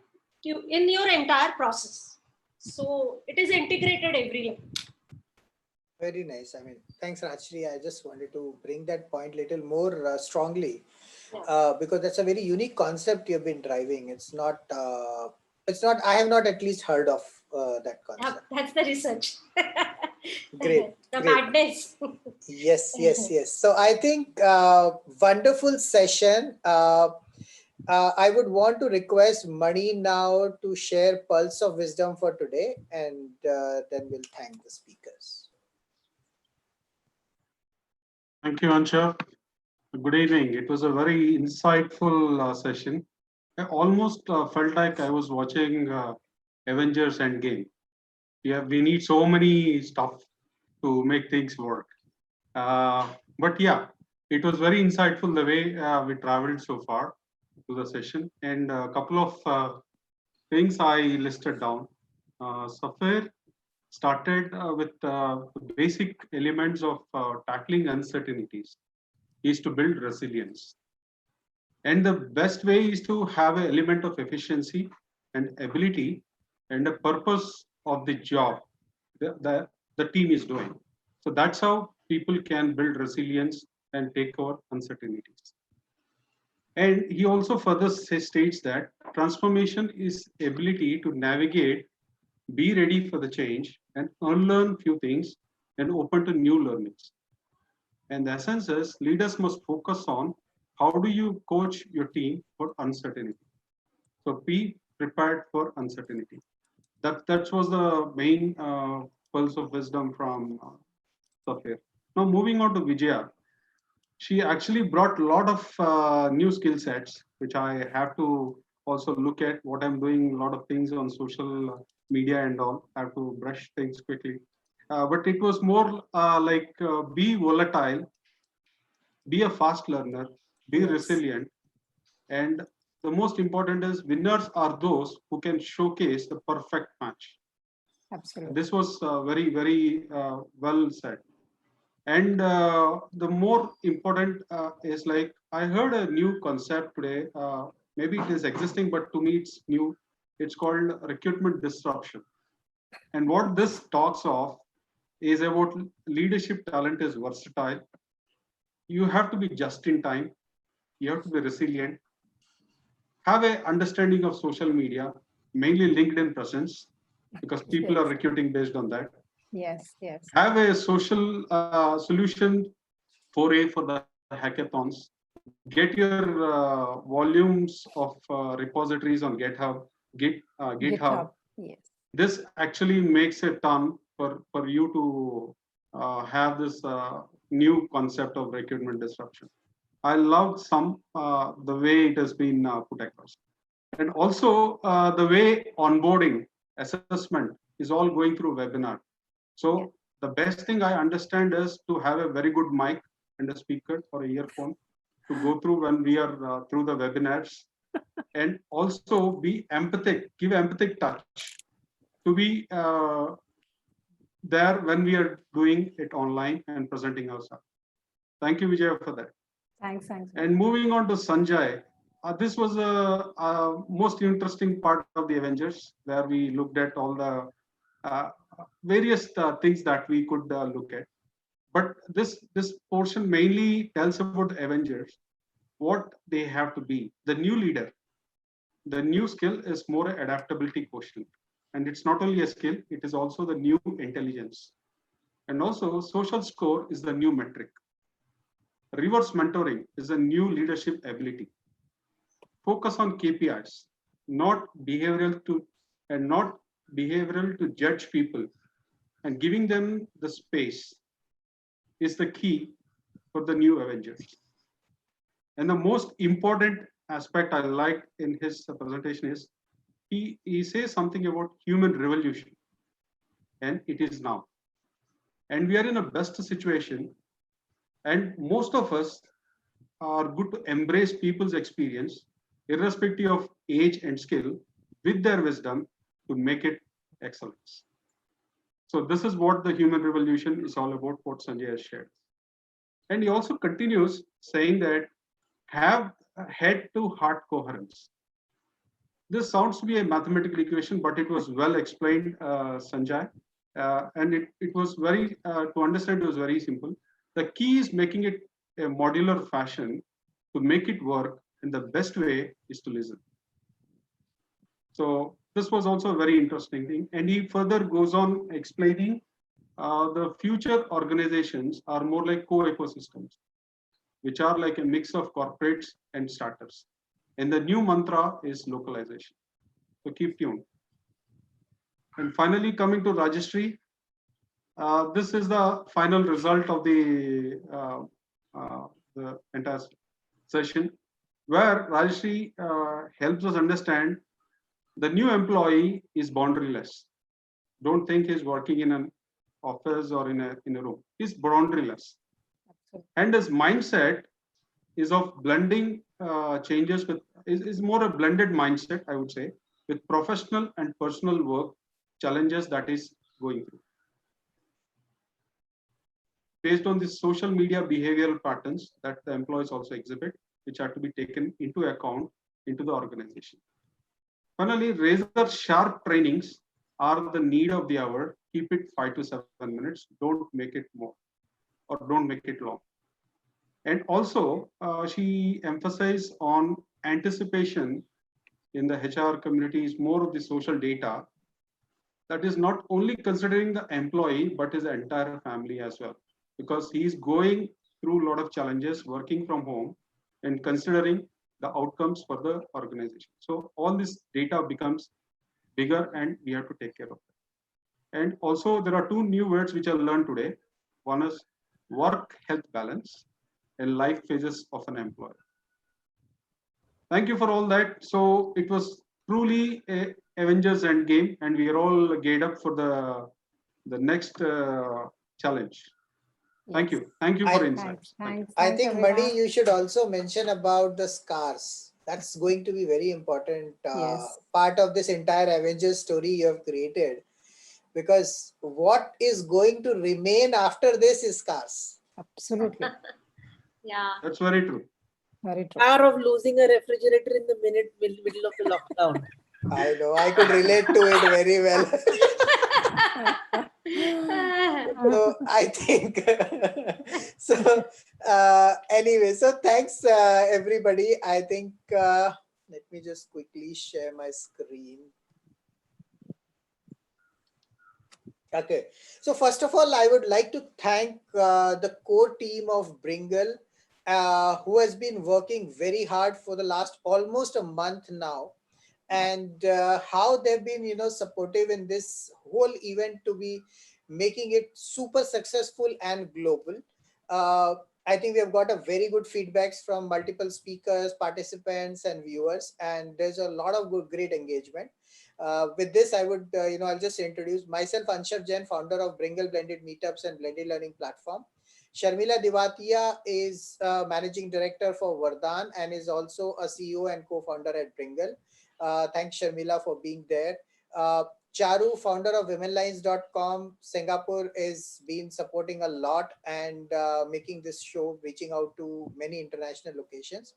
in your entire process. So it is integrated every level. Very nice. I mean, thanks, Rajshri. I just wanted to bring that point little more strongly because that's a very unique concept you've been driving. It's not. I have not at least heard of that concept. That's the research. Great. The great. madness. Yes. So I think wonderful session. I would want to request Mani now to share Pulse of Wisdom for today, and then we'll thank the speakers. Thank you, Ansha. Good evening. It was a very insightful session. I almost felt like I was watching Avengers Endgame. We need so many stuff to make things work. But yeah, it was very insightful the way we traveled so far to the session, and a couple of things I listed down. Safir started with the basic elements of tackling uncertainties is to build resilience. And the best way is to have an element of efficiency and ability and a purpose of the job the team is doing. So that's how people can build resilience and take over uncertainties. And he also further states that transformation is ability to navigate, be ready for the change, and unlearn few things and open to new learnings. And the essence is leaders must focus on how do you coach your team for uncertainty. So be prepared for uncertainty. That was the main pulse of wisdom from Safir. Now moving on to Vijaya, she actually brought a lot of new skill sets, which I have to also look at what I'm doing, a lot of things on social media and all. I have to brush things quickly. But it was more be volatile, be a fast learner, be resilient, and the most important is winners are those who can showcase the perfect match. Absolutely. This was very well said. And the more important is like I heard a new concept today. Maybe it is existing, but to me it's new. It's called recruitment disruption. And what this talks of is about leadership talent is versatile. You have to be just in time. You have to be resilient. Have an understanding of social media, mainly LinkedIn presence, because people are recruiting based on that. Yes. Have a social solution foray for the hackathons. Get your volumes of repositories on GitHub. Yes. This actually makes a ton for you to have this new concept of recruitment disruption. I loved the way it has been put across. And also the way onboarding assessment is all going through webinar. So the best thing I understand is to have a very good mic and a speaker or a earphone to go through when we are through the webinars, and also be empathic, give empathic touch to be there when we are doing it online and presenting ourselves. Thank you, Vijay, for that. Thanks. And moving on to Sanjay, this was a most interesting part of the Avengers, where we looked at all the various things that we could look at. But this portion mainly tells about the Avengers, what they have to be. The new leader, the new skill is more adaptability quotient. And it's not only a skill, it is also the new intelligence. And also social score is the new metric. Reverse mentoring is a new leadership ability. Focus on KPIs, not behavioral to judge people, and giving them the space is the key for the new Avengers. And the most important aspect I liked in his presentation is he says something about human revolution, and it is now. And we are in a best situation, and most of us are good to embrace people's experience, irrespective of age and skill, with their wisdom to make it excellence. So this is what the human revolution is all about, what Sanjay has shared. And he also continues saying that have a head-to-heart coherence. This sounds to be a mathematical equation, but it was well explained, Sanjay. And it was very, to understand, it was very simple. The key is making it a modular fashion to make it work, and the best way is to listen. So this was also a very interesting thing. And he further goes on explaining the future organizations are more like co-ecosystems, which are like a mix of corporates and startups. And the new mantra is localization. So keep tuned. And finally, coming to Rajashri, this is the final result of the entire session, where Rajashri helps us understand the new employee is boundaryless. Don't think he's working in an office or in a room. He's boundaryless. And his mindset is of blending changes with, is more a blended mindset, I would say, with professional and personal work challenges that is going through. Based on the social media behavioral patterns that the employees also exhibit, which are to be taken into account into the organization. Finally, razor sharp trainings are the need of the hour. Keep it 5 to 7 minutes. Don't make it more, or don't make it long. And also, she emphasized on anticipation in the HR community is more of the social data that is not only considering the employee, but his entire family as well, because he is going through a lot of challenges working from home and considering the outcomes for the organization. So all this data becomes bigger and we have to take care of it. And also there are two new words which I learned today. One is work health balance and life phases of an employer. Thank you for all that. So it was truly a Avengers Endgame, and we are all geared up for the next challenge. Thank you. Thank you for insights. Thanks. I Thanks, think, everyone. Mani, you should also mention about the scars. That's going to be very important Yes. part of this entire Avengers story you have created. Because what is going to remain after this is scars. Absolutely. Yeah. That's very true. Very true. Power of losing a refrigerator in the middle of the lockdown. I know, I could relate to it very well. So I think so. Anyway, so thanks everybody. I think let me just quickly share my screen. Okay, so first of all, I would like to thank the core team of Bringle, who has been working very hard for the last almost a month now, and how they've been, supportive in this whole event to be making it super successful and global. Uh, I think we have got a very good feedbacks from multiple speakers, participants, and viewers, and there's a lot of good, great engagement. With this, I would, I'll just introduce myself, Anshav Jain, founder of Bringle Blended Meetups and Blended Learning Platform. Sharmila Divatia is managing director for Vardhan and is also a CEO and co-founder at Bringle. Thanks, Sharmila, for being there. Charu, founder of womenlines.com, Singapore, is been supporting a lot and making this show, reaching out to many international locations.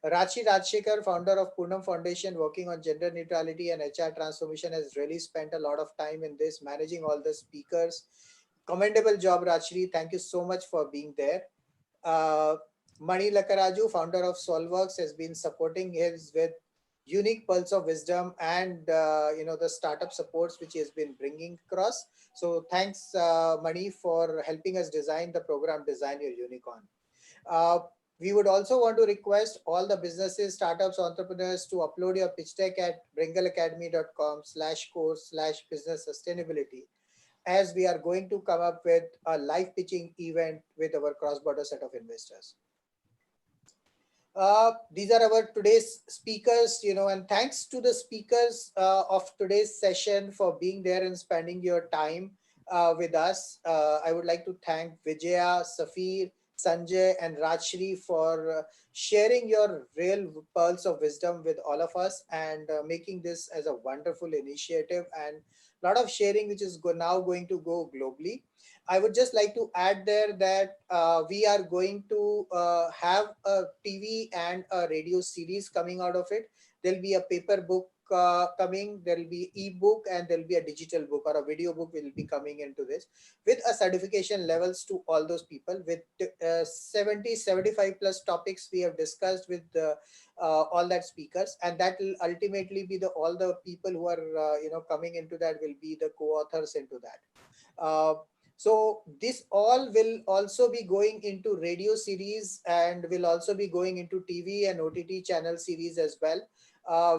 Rachi Rajshekar, founder of Poonam Foundation, working on gender neutrality and HR transformation, has really spent a lot of time in this, managing all the speakers. Commendable job, Rachri. Thank you so much for being there. Mani Lakaraju, founder of Solveworks, has been supporting his with unique pulse of wisdom and the startup supports which he has been bringing across. So thanks, Mani, for helping us design the program Design Your Unicorn. We would also want to request all the businesses, startups, entrepreneurs to upload your pitch deck at bringleacademy.com/course/business sustainability, as we are going to come up with a live pitching event with our cross-border set of investors. These are our today's speakers, and thanks to the speakers of today's session for being there and spending your time with us. I would like to thank Vijaya, Safir, Sanjay, and Rajshri for sharing your real pearls of wisdom with all of us and making this as a wonderful initiative and a lot of sharing which is now going to go globally. I would just like to add there that we are going to have a TV and a radio series coming out of it. There'll be a paper book coming, there'll be ebook, and there'll be a digital book or a video book will be coming into this with a certification levels to all those people with 75 plus topics we have discussed with all that speakers, and that will ultimately be the all the people who are coming into that will be the co-authors into that. So this all will also be going into radio series and will also be going into TV and OTT channel series as well.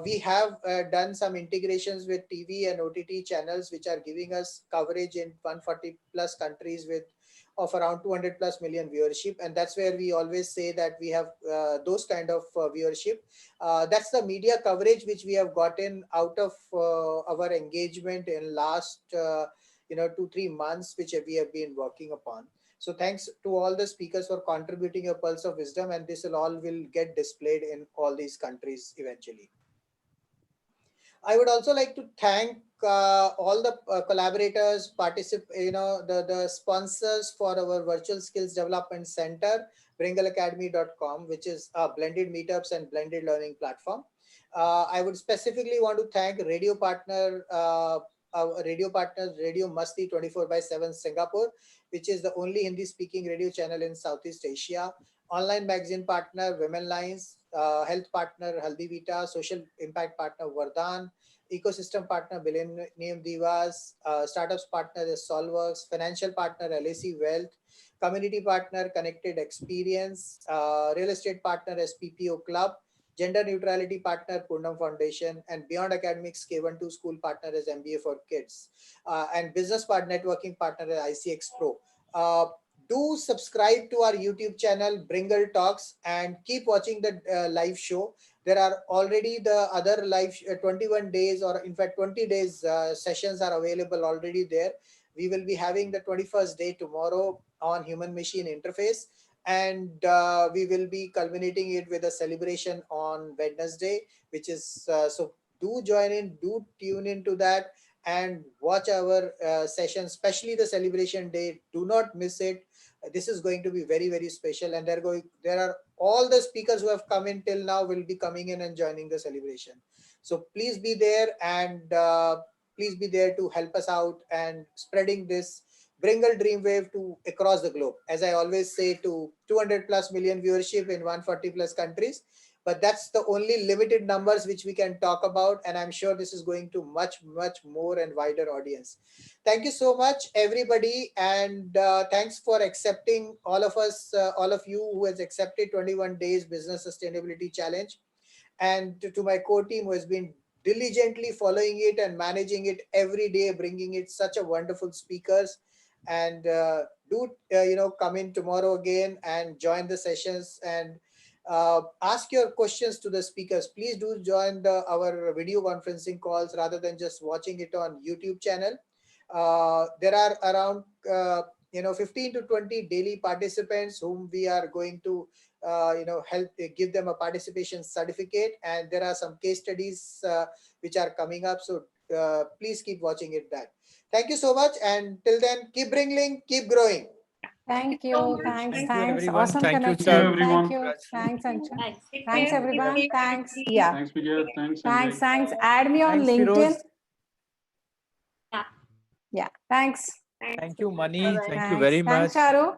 We have done some integrations with TV and OTT channels which are giving us coverage in 140 plus countries with of around 200 plus million viewership, and that's where we always say that we have those kind of viewership. That's the media coverage which we have gotten out of our engagement in last 2-3 months which we have been working upon. So thanks to all the speakers for contributing a pulse of wisdom, and this will get displayed in all these countries eventually. I would also like to thank all the collaborators, the sponsors for our Virtual Skills Development Center, bringleacademy.com, which is a blended meetups and blended learning platform. I would specifically want to thank radio partners, Radio Masti 24/7 Singapore, which is the only Hindi speaking radio channel in Southeast Asia. Online magazine partner Women Lines, health partner Haldi Vita, social impact partner Vardhan, ecosystem partner Millennium Divas, startups partner is Solworks, financial partner LAC Wealth, community partner Connected Experience, real estate partner is PPO Club, gender neutrality partner Purnam Foundation, and beyond academics K12 school partner is MBA for Kids, and business networking partner is ICX Pro. Do subscribe to our YouTube channel Bringle Talks and keep watching the live show. There are already the other live 21 days or in fact 20 days sessions are available already there. We will be having the 21st day tomorrow on human machine interface, and we will be culminating it with a celebration on Wednesday, which is so do join in, do tune into that and watch our session, especially the celebration day. Do not miss it. This is going to be very, very special, and there are all the speakers who have come in till now will be coming in and joining the celebration. So please be there, and please be there to help us out and spreading this Bringle Dreamwave to across the globe. As I always say, to 200 plus million viewership in 140 plus countries. But that's the only limited numbers which we can talk about, and I'm sure this is going to much, much more and wider audience. Thank you so much, everybody, and thanks for accepting all of us, all of you who has accepted 21 days business sustainability challenge, and to my core team who has been diligently following it and managing it every day, bringing it such a wonderful speakers. And do come in tomorrow again and join the sessions and ask your questions to the speakers. Please do join our video conferencing calls rather than just watching it on YouTube channel. There are around 15 to 20 daily participants whom we are going to help give them a participation certificate, and there are some case studies which are coming up, so please keep watching it that. Thank you so much, and till then, keep bringing, keep growing. Thank so you. much. Thanks. Thank you, Thanks. everyone. Awesome Thank you, connection. sir. everyone. Thank you. Thanks, Ancha. Thanks. Take Thanks, care. everyone. Take care, Thanks. everybody. Yeah. Thanks, Vijay. Thanks, Thanks. Sanjay. Thanks. Add me on Thanks, LinkedIn. Firoz. Yeah. Thanks. Thanks. Thank you, Mani. Bye-bye. Thank you Thanks. very Thanks, much. Charu.